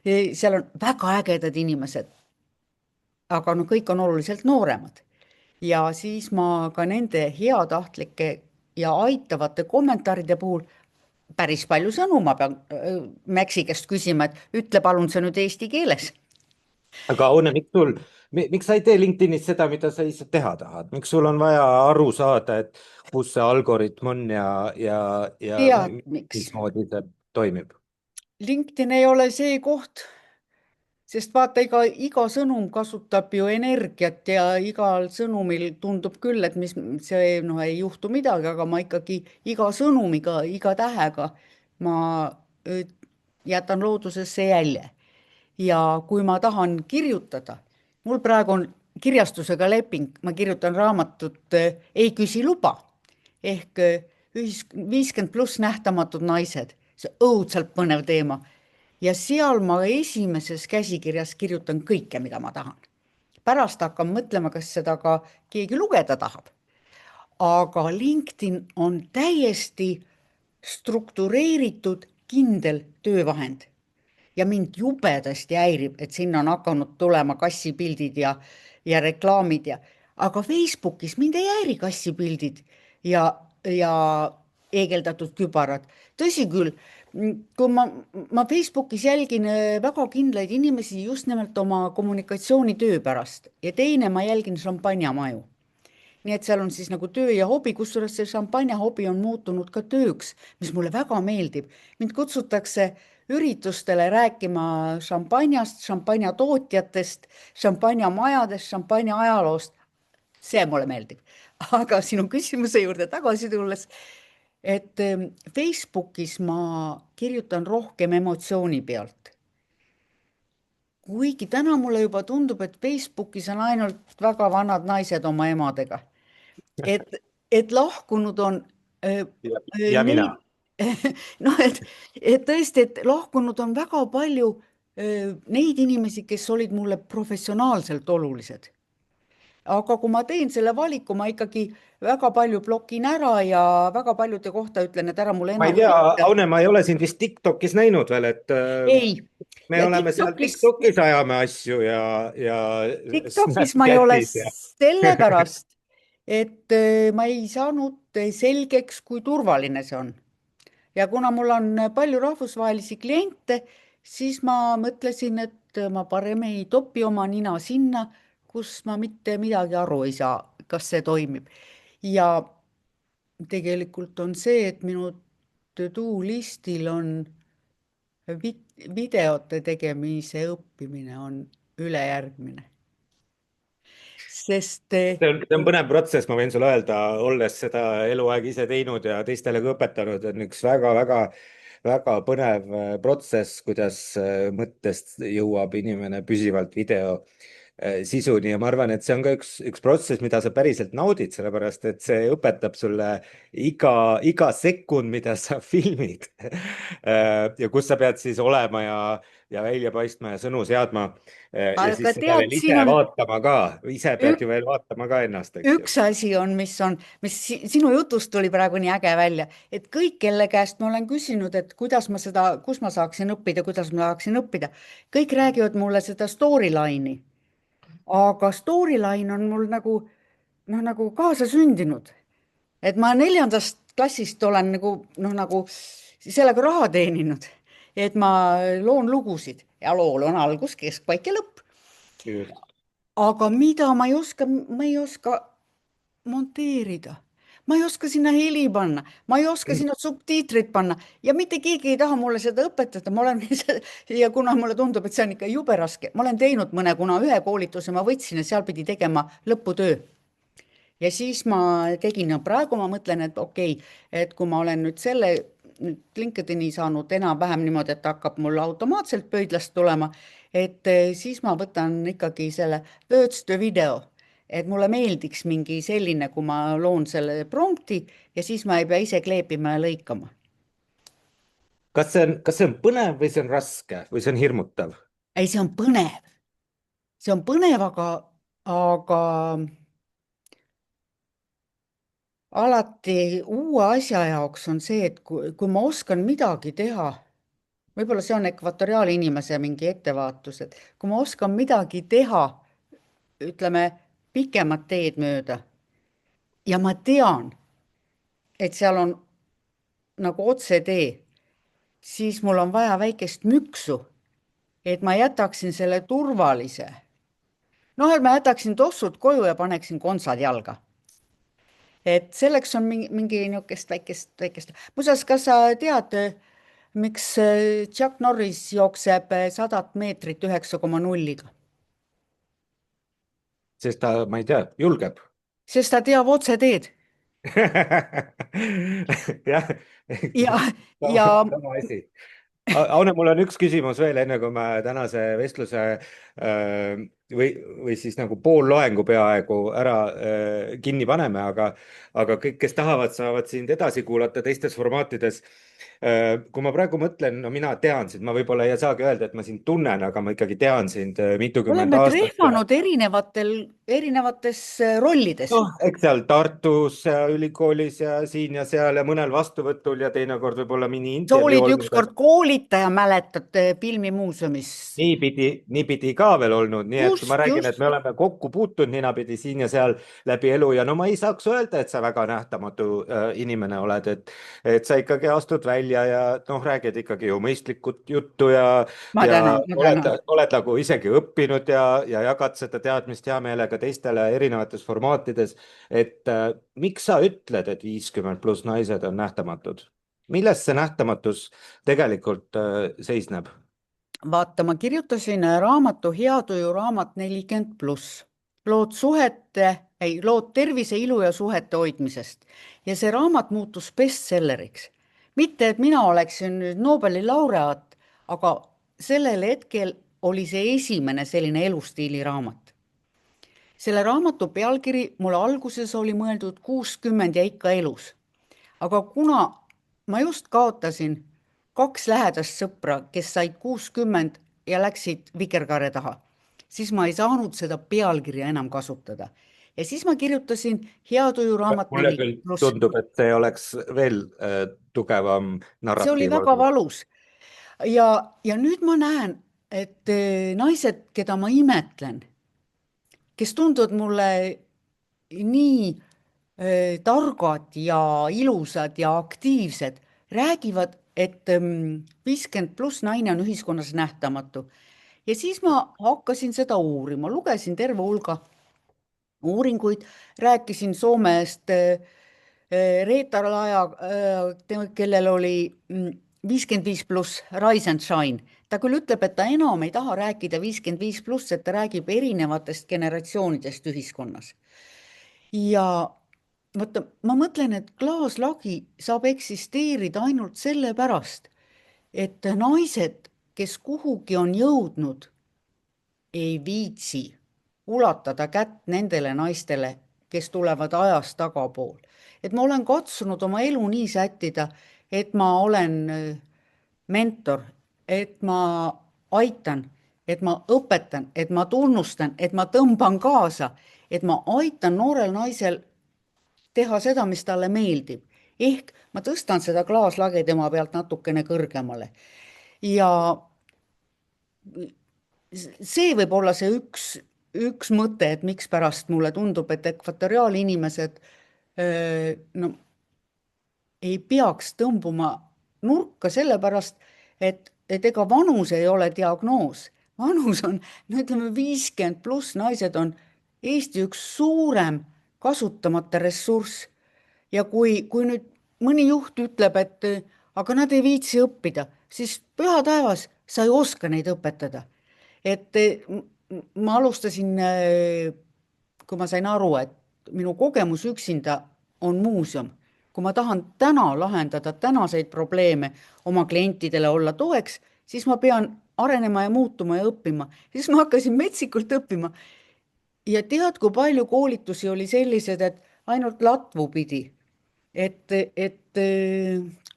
seal on väga ägedad inimesed, aga kõik on oluliselt nooremad. Ja siis ma ka nende heatahtlike ja aitavate kommentaaride puhul päris palju sõnu ma pean Maxi käest küsima, et ütle palun see nüüd eesti keeles. Aga Aune, miks sa ei tee LinkedInis seda, mida sa ise teha tahad? Miks sul on vaja aru saada, et kus see algoritm on ja Tead, miks? mismoodi see toimib? LinkedIn ei ole see koht, sest vaata, iga sõnum kasutab ju energiat ja igal sõnumil tundub küll, et see ei juhtu midagi, aga ma ikkagi iga sõnumiga, iga tähega ma jätan loodusesse jälje. Ja kui ma tahan kirjutada, mul praegu on kirjastusega leping, ma kirjutan raamatut Ei küsi luba ehk 50+ nähtamatud naised see õudselt põnev teema. ja seal ma esimeses käsikirjas kirjutan kõike, mida ma tahan. pärast hakkan mõtlema, kas seda ka keegi lugeda tahab. aga LinkedIn on täiesti struktureeritud, kindel töövahend ja mind jubedasti häirib, et sinna on hakanud tulema kassipildid ja reklaamid aga Facebookis mind ei häiri kassipildid ja heegeldatud kübarad. tõsi küll, kui ma Facebookis jälgin väga kindlaid inimesi just nimelt oma kommunikatsioonitöö pärast ja teine ma jälgin šampanjamaju. nii et seal on siis nagu töö ja hobi, kusjuures see šampanjahobi on muutunud ka tööks, mis mulle väga meeldib. mind kutsutakse üritustele rääkima šampanjast, šampanjatootjatest, šampanjamajadest, šampanja ajaloost. see mulle meeldib. aga sinu küsimuse juurde tagasi tulles, et Facebookis ma kirjutan rohkem emotsiooni pealt. kuigi täna mulle juba tundub, et Facebookis on ainult väga vanad naised oma emadega. et lahkunud on ja mina. noh, et tõesti, et lahkunud on väga palju neid inimesi, kes olid mulle professionaalselt olulised. aga kui ma teen selle valiku, ma ikkagi väga palju blokin ära ja väga paljude kohta ütlen, et ära mulle ma ei enam tea, Aune, ma ei ole sind vist TikTokis näinud veel, et ei. me Ja oleme seal TikTokis ajame asju ja TikTokis ma ei ole sellepärast, et ma ei saanud selgeks, kui turvaline see on. ja kuna mul on palju rahvusvahelisi kliente, siis ma mõtlesin, et ma parem ei topi oma nina sinna, kus ma mitte midagi aru ei saa, kas see toimib. ja tegelikult on see, et minu to-do listil on videote tegemise õppimine on ülejärgmine. Sest see on põnev protsess, ma võin sulle öelda, olles seda eluaeg ise teinud ja teistele ka õpetanud, on üks väga põnev protsess, kuidas mõttest jõuab inimene püsivalt video sisuni ja ma arvan, et see on ka üks protsess, mida sa päriselt naudid, sellepärast et see õpetab sulle iga sekund, mida sa filmid ja kus sa pead siis olema ja välja paistma ja sõnu seadma ja siis seda veel ise vaatama ka, ise pead ju veel vaatama ka ennast, eks ju. Üks asi on, mis sinu jutust tuli praegu nii äge välja, et kõik, kelle käest ma olen küsinud, et kus ma saaksin õppida, kõik räägivad mulle seda storyline'i. Aga storyline on mul nagu kaasasündinud. Et ma 4. klassist olen nagu sellega raha teeninud, et ma loon lugusid ja lool on algus, keskpaik ja lõpp. Aga mida ma ei oska monteerida. Ma ei oska sinna heli panna, ma ei oska sinna subtiitrid panna ja mitte keegi ei taha mulle seda õpetada. Ja kuna mulle tundub, et see on ikka jube raske, ma olen teinud kuna ühe koolituse ma võtsin ja seal pidi tegema lõputöö. Ja siis ma tegin ja praegu ma mõtlen, et okei, et kui ma olen nüüd selle LinkedIni saanud enam-vähem niimoodi, et hakkab mul automaatselt pöidlast tulema, et siis ma võtan ikkagi selle Words to Video. Et mulle meeldiks mingi selline, kui ma loon selle prompti ja siis ma ei pea ise kleepima ja lõikama. Kas see on põnev või see on raske või see on hirmutav? Ei, see on põnev. See on põnev, aga alati uue asja jaoks on see, et kui ma oskan midagi teha, võib-olla see on ekvatoriaali inimese mingi ettevaatus, et kui ma oskan midagi teha, ütleme, pikemat teed mööda ja ma tean, et seal on nagu otsetee, siis mul on vaja väikest müksu, et ma jätaksin selle turvalise. Et ma jätaksin tossud koju ja paneksin konsad jalga. Et selleks on mingi niisugust väikest. Muuseas, kas sa tead, miks Chuck Norris jookseb 100 meetrit 9,0-ga? Sest ta, ma ei tea, julgeb. Sest ta teab otseteed. jah. ja sama asi. Aune, mul on üks küsimus veel, enne kui me tänase vestluse või siis nagu pool loengu peaaegu ära kinni paneme, aga kõik, kes tahavad, saavad sind edasi kuulata teistes formaatides. Kui ma praegu mõtlen, no mina tean sind, ma võib-olla ei saagi öelda, et ma sind tunnen, aga ma ikkagi tean sind mitukümmend oleme aastat ja trehvanud erinevates rollides. noh, eks seal Tartus ja ülikoolis ja siin ja seal ja mõnel vastuvõtul ja teinekord võib-olla sa mini-intervjuu olid olnud. ükskord koolitaja, mäletad, filmimuuseumis. Niipidi ka veel olnud, nii et ma Just, räägin, et just. me oleme kokku puutunud ninapidi siin ja seal läbi elu ja no ma ei saaks öelda, et sa väga nähtamatu inimene oled, et sa ikkagi astud välja ja noh, räägid ikkagi ju mõistlikut juttu Ma ja tänan, ma tänan. oled nagu isegi õppinud ja jagad seda teadmist hea meelega teistele erinevates formaatides. Et miks sa ütled, et 50+ naised on nähtamatud? Milles see nähtamatus tegelikult seisneb? Vaata, ma kirjutasin raamatu Hea tuju raamat 40+. Lood tervise, ilu ja suhete hoidmisest. Ja see raamat muutus bestselleriks. Mitte, et mina oleksin nüüd Nobeli laureaat, aga sellel hetkel oli see esimene selline elustiili raamat. Selle raamatu pealkiri mulle alguses oli mõeldud 60 ja ikka elus. Aga kuna ma just kaotasin 2 lähedast sõpra, kes said 60 ja läksid vikerkaare taha, siis ma ei saanud seda pealkirja enam kasutada. Ja siis ma kirjutasin Hea tuju raamat Mulle küll 40+. tundub, et see oleks veel tugevam See oli narratiiv väga olnud. valus. Ja nüüd ma näen, et naised, keda ma imetlen, kes tunduvad mulle nii targad ja ilusad ja aktiivsed, räägivad, et 50+ naine on ühiskonnas nähtamatu. Ja siis ma hakkasin seda uurima, lugesin terve hulga uuringuid, rääkisin Soomest Reetta Laja, kellel oli 55+, Rise and Shine. Ta küll ütleb, et ta enam ei taha rääkida 55+, et ta räägib erinevatest generatsioonidest ühiskonnas. Ja vaata, ma mõtlen, et klaaslagi saab eksisteerida ainult sellepärast, et naised, kes kuhugi on jõudnud, ei viitsi ulatada kätt nendele naistele, kes tulevad ajas tagapool. Et ma olen katsunud oma elu nii sättida, et ma olen mentor, et ma aitan, et ma õpetan, et ma tunnustan, et ma tõmban kaasa, et ma aitan noorel naisel teha seda, mis talle meeldib. Ehk ma tõstan seda klaaslage tema pealt natukene kõrgemale. Ja see võib olla see üks mõte, et mikspärast mulle tundub, et ekvatoriaalinimesed no, ei peaks tõmbuma nurka sellepärast, et ega vanus ei ole diagnoos. Vanus on, no ütleme, 50+ naised on Eesti üks suurem kasutamata ressurss. Ja kui nüüd mõni juht ütleb, et aga nad ei viitsi õppida, siis püha taevas, sa ei oska neid õpetada. Et ma alustasin, kui ma sain aru, et minu kogemus üksinda on muuseum. Kui ma tahan täna lahendada tänaseid probleeme, oma klientidele olla toeks, siis ma pean arenema ja muutuma ja õppima. Siis ma hakkasin metsikult õppima. Ja tead, kui palju koolitusi oli sellised, et ainult latvu pidi. Et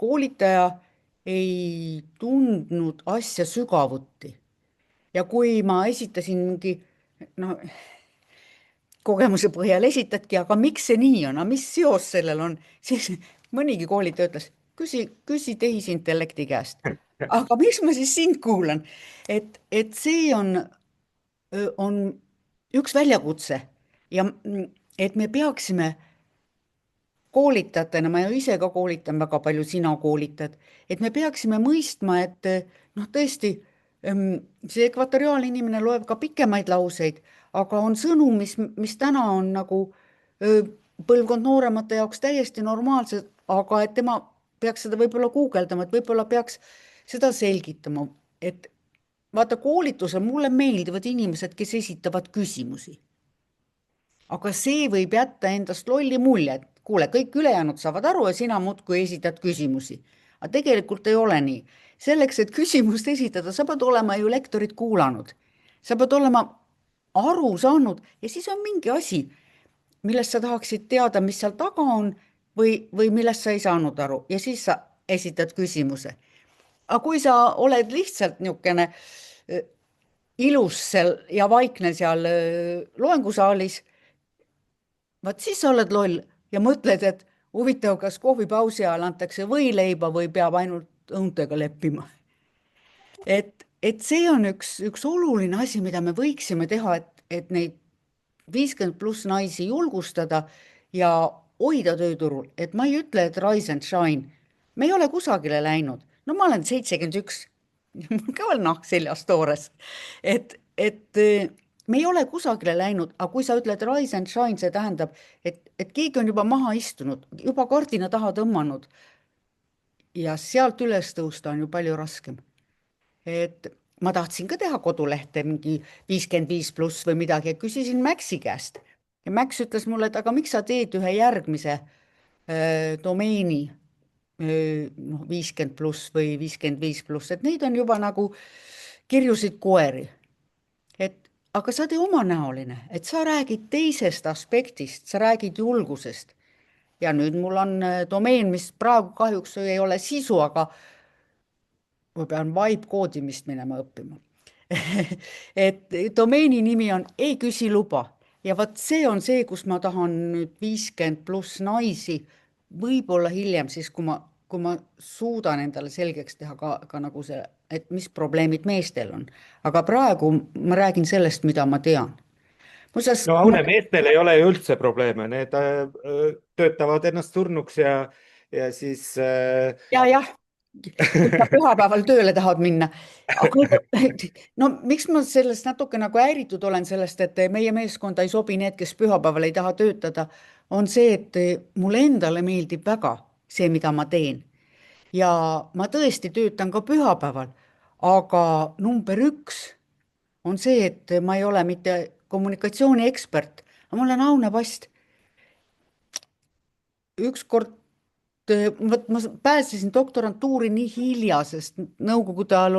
koolitaja ei tundnud asja sügavuti. Ja kui ma esitasin mingi, no kogemuse põhjal esitadki, aga miks see nii on, aga mis seos sellel on, siis mõnigi koolitaja ütles, küsi tehisintellekti käest. Aga miks ma siis sind kuulan? Et see on üks väljakutse ja et me peaksime koolitajatena, ma ju ise ka koolitan väga palju, sina koolitad, et me peaksime mõistma, et noh, tõesti, see ekvatoriaalinimene loeb ka pikemaid lauseid, aga on sõnu, mis täna on nagu põlvkond nooremate jaoks täiesti normaalsed, aga et tema peaks seda võib-olla guugeldama, et võib-olla peaks seda selgitama, et vaata, koolitusel mulle meeldivad inimesed, kes esitavad küsimusi. Aga see võib jätta endast lolli mulje, et kuule, kõik ülejäänud saavad aru ja sina muudkui esitad küsimusi. Aga tegelikult ei ole nii. Selleks, et küsimust esitada, sa pead olema ju lektorit kuulanud. Sa pead olema aru saanud ja siis on mingi asi, millest sa tahaksid teada, mis seal taga on või millest sa ei saanud aru ja siis sa esitad küsimuse. aga kui sa oled lihtsalt niisugune ilus seal ja vaikne seal loengusaalis, vaat siis sa oled loll ja mõtled, et huvitav, kas kohvipausi ajal antakse võileiba või peab ainult õuntega leppima. et see on üks oluline asi, mida me võiksime teha, et neid 50+ naisi julgustada ja hoida tööturul, et ma ei ütle, et rise and shine, me ei ole kusagile läinud, no ma olen 71, mul ka veel nahk seljas toores, et me ei ole kusagile läinud, aga kui sa ütled rise and shine, see tähendab, et keegi on juba maha istunud, juba kardina taha tõmmanud ja sealt üles tõusta on ju palju raskem. Et ma tahtsin ka teha kodulehte mingi 55+ või midagi ja küsisin Maxi käest ja Max ütles mulle, et aga miks sa teed ühe järgmise domeeni, noh, 50+ või 55+, et neid on juba nagu kirjusid koeri. et aga sa tee omanäoline, et sa räägid teisest aspektist, sa räägid julgusest. ja nüüd mul on domeen, mis praegu kahjuks ei ole sisu, aga ma pean vibe koodimist minema õppima. et domeeni nimi on ei küsi luba ja vot see on see, kus ma tahan nüüd 50+ naisi, võib-olla hiljem siis, kui ma suudan endale selgeks teha ka nagu see, et mis probleemid meestel on. aga praegu ma räägin sellest, mida ma tean. muuseas, no Aune, meestel ei ole ju üldse probleeme, need töötavad ennast surnuks ja siis jah, kui sa pühapäeval tööle tahad minna. aga no miks ma sellest natuke nagu häiritud olen sellest, et meie meeskonda ei sobi need, kes pühapäeval ei taha töötada, on see, et mulle endale meeldib väga see, mida ma teen. ja ma tõesti töötan ka pühapäeval, aga number üks on see, et ma ei ole mitte kommunikatsiooniekspert, aga ma olen Aune Past. ükskord vot ma pääsesin doktorantuuri nii hilja, sest nõukogude ajal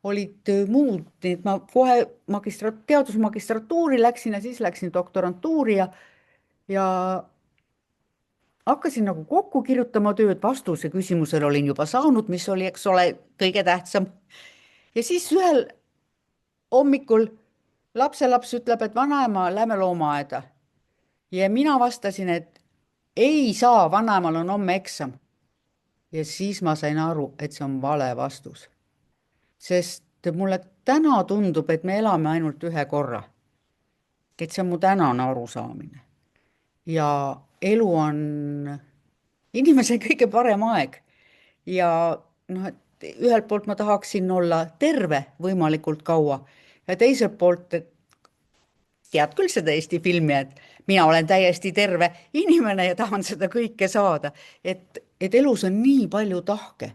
olid muud, nii et ma kohe teadusmagistratuuri läksin ja siis läksin doktorantuuri ja hakkasin nagu kokku kirjutama tööd, vastuse küsimusele olin juba saanud, mis oli, eks ole, kõige tähtsam. ja siis ühel hommikul lapselaps ütleb, et vanaema, lähme loomaaeda. ja mina vastasin, et ei saa, vanaemal on homme eksam. ja siis ma sain aru, et see on vale vastus. sest mulle täna tundub, et me elame ainult ühe korra. et see on mu tänane arusaamine. ja elu on inimese kõige parem aeg. ja noh, et ühelt poolt ma tahaksin olla terve võimalikult kaua ja teiselt poolt, et tead küll seda Eesti filmi, et mina olen täiesti terve inimene ja tahan seda kõike saada, et elus on nii palju tahke.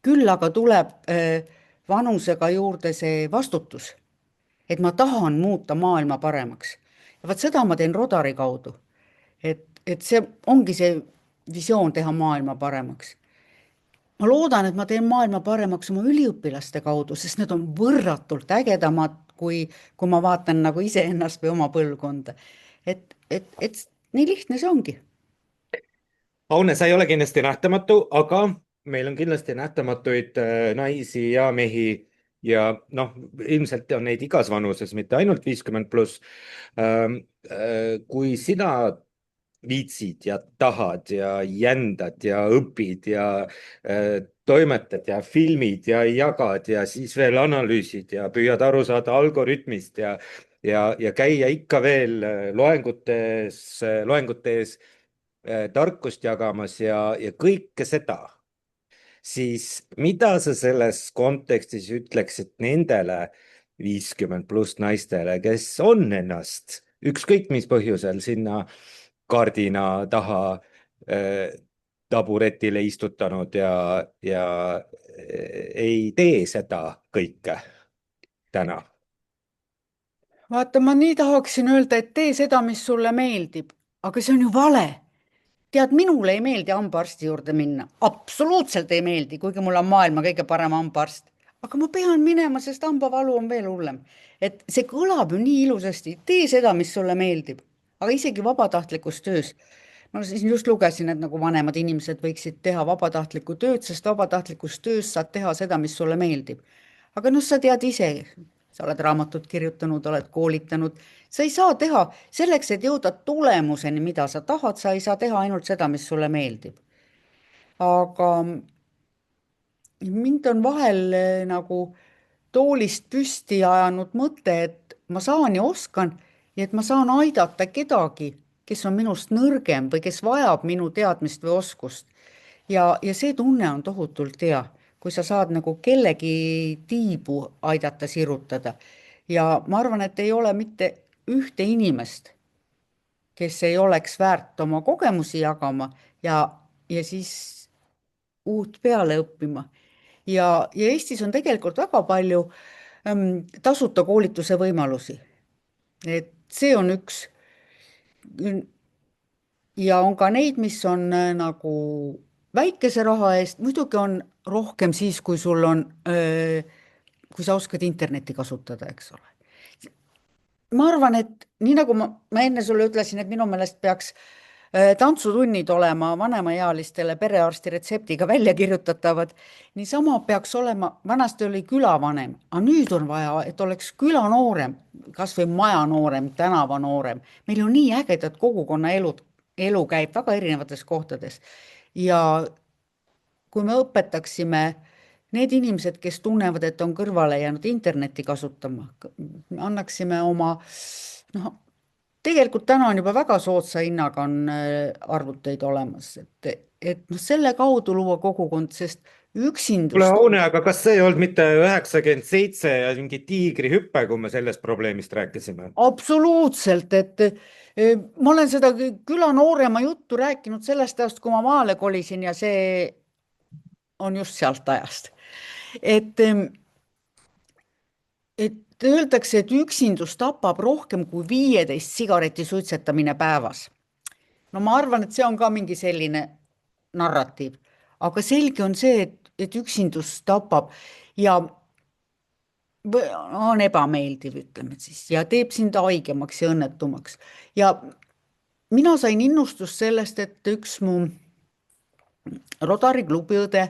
küll aga tuleb vanusega juurde see vastutus, et ma tahan muuta maailma paremaks. ja vot seda ma teen Rodari kaudu. et see ongi see visioon, teha maailma paremaks. ma loodan, et ma teen maailma paremaks oma üliõpilaste kaudu, sest need on võrratult ägedamad, kui ma vaatan nagu iseennast või oma põlvkonda. et nii lihtne see ongi. Aune, sa ei ole kindlasti nähtamatu, aga meil on kindlasti nähtamatuid naisi ja mehi ja noh, ilmselt on neid igas vanuses, mitte ainult 50+. Kui sina viitsid ja tahad ja jändad ja õpid ja toimetad ja filmid ja jagad ja siis veel analüüsid ja püüad aru saada algoritmist ja käia ikka veel loengute ees tarkust jagamas ja kõike seda, siis mida sa selles kontekstis ütleksid nendele 50+ naistele, kes on ennast ükskõik mis põhjusel sinna kardina taha taburetile istutanud ja ei tee seda kõike täna? vaata, ma nii tahaksin öelda, et tee seda, mis sulle meeldib, aga see on ju vale. tead, minule ei meeldi hambaarsti juurde minna, absoluutselt ei meeldi, kuigi mul on maailma kõige parem hambaarst. aga ma pean minema, sest hambavalu on veel hullem. et see kõlab ju nii ilusasti, tee seda, mis sulle meeldib, aga isegi vabatahtlikus töös. ma siis just lugesin, et nagu vanemad inimesed võiksid teha vabatahtlikku tööd, sest vabatahtlikus töös saad teha seda, mis sulle meeldib. aga noh, sa tead ise, sa oled raamatut kirjutanud, oled koolitanud, sa ei saa teha selleks, et jõuda tulemuseni, mida sa tahad, sa ei saa teha ainult seda, mis sulle meeldib. aga mind on vahel nagu toolist püsti ajanud mõte, et ma saan ja oskan ja et ma saan aidata kedagi, kes on minust nõrgem või kes vajab minu teadmist või oskust. ja see tunne on tohutult hea, kui sa saad nagu kellegi tiibu aidata sirutada. ja ma arvan, et ei ole mitte ühte inimest, kes ei oleks väärt oma kogemusi jagama ja siis uut peale õppima. ja Eestis on tegelikult väga palju tasuta koolituse võimalusi. et see on üks. ja on ka neid, mis on nagu väikese raha eest, muidugi on rohkem siis, kui sul on, kui sa oskad internetti kasutada, eks ole. ma arvan, et nii nagu ma enne sulle ütlesin, et minu meelest peaks tantsutunnid olema vanemaealistele perearsti retseptiga välja kirjutatavad, niisama peaks olema, vanasti oli külavanem, aga nüüd on vaja, et oleks külanoorem, kas või majanoorem, tänavanoorem. meil on nii ägedad kogukonnaelud, elu käib väga erinevates kohtades ja kui me õpetaksime need inimesed, kes tunnevad, et on kõrvale jäänud internetti kasutama, annaksime oma, noh, tegelikult täna on juba väga soodsa hinnaga on arvuteid olemas, et noh, selle kaudu luua kogukond, sest kuule, üksindust. Aune, aga kas see ei olnud mitte 97 ja mingi tiigrihüpe, kui me sellest probleemist rääkisime? Absoluutselt, et ma olen seda külanoorema juttu rääkinud sellest ajast, kui ma maale kolisin ja see on just sealt ajast. et öeldakse, et üksindus tapab rohkem kui 15 sigareti suitsetamine päevas. no ma arvan, et see on ka mingi selline narratiiv, aga selge on see, et üksindus tapab ja on ebameeldiv, ütleme siis, ja teeb sind haigemaks ja õnnetumaks. ja mina sain innustust sellest, et üks mu Rodari klubiõde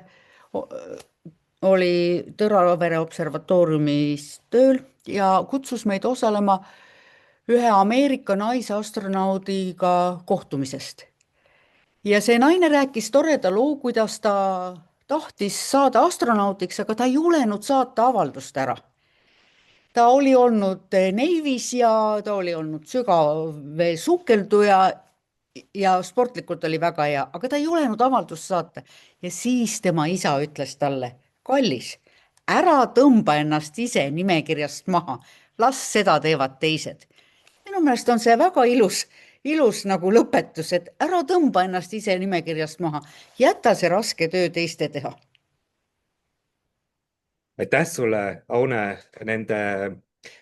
oli Tõravere observatooriumis tööl ja kutsus meid osalema ühe Ameerika naisastronaudiga kohtumisest. ja see naine rääkis toreda loo, kuidas ta tahtis saada astronautiks, aga ta ei julenud saata avaldust ära. ta oli olnud Navy's ja ta oli olnud sügavveesukelduja ja sportlikult oli väga hea, aga ta ei julenud avaldust saata. ja siis tema isa ütles talle: kallis, ära tõmba ennast ise nimekirjast maha, las seda teevad teised. minu meelest on see väga ilus nagu lõpetus, et ära tõmba ennast ise nimekirjast maha, jäta see raske töö teiste teha. Aitäh sulle, Aune, nende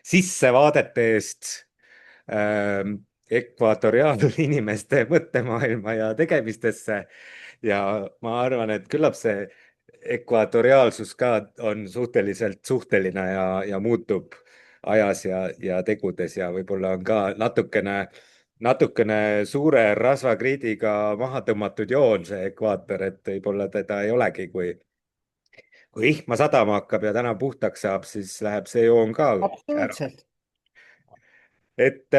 sissevaadete eest ekvatoriaalinimeste mõttemaailma ja tegemistesse. ja ma arvan, et küllap see ekvatoriaalsus ka on suhteliselt suhteline ja muutub ajas ja tegudes ja võib-olla on ka natukene suure rasvakriidiga maha tõmmatud joon see ekvaator, et võib-olla teda ei olegi, kui vihma sadama hakkab ja täna puhtaks saab, siis läheb see joon ka ära. absoluutselt. et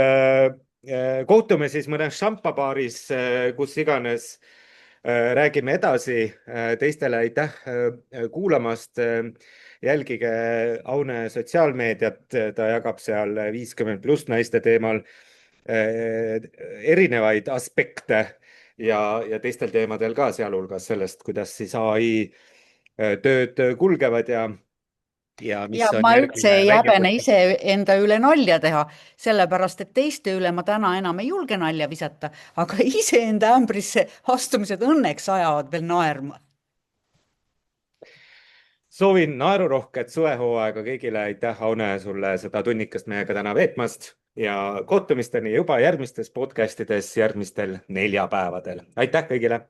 kohtume siis mõnes šampabaaris, kus iganes. räägime edasi. Teistele aitäh kuulamast. jälgige Aune sotsiaalmeediat, ta jagab seal 50+ naiste teemal erinevaid aspekte ja teistel teemadel ka, sealhulgas sellest, kuidas siis AI tööd kulgevad ja mis ja on ma üldse järgmine ei häbene väljakutse. iseenda üle nalja teha, sellepärast et teiste üle ma täna enam ei julge nalja visata, aga iseenda ämbrisse astumised õnneks ajavad veel naerma. Soovin naerurohket suvehooaega kõigile. Aitäh, Aune, sulle seda tunnikest meiega täna veetmast ja kohtumisteni juba järgmistes podcastides järgmistel neljapäevadel. Aitäh kõigile!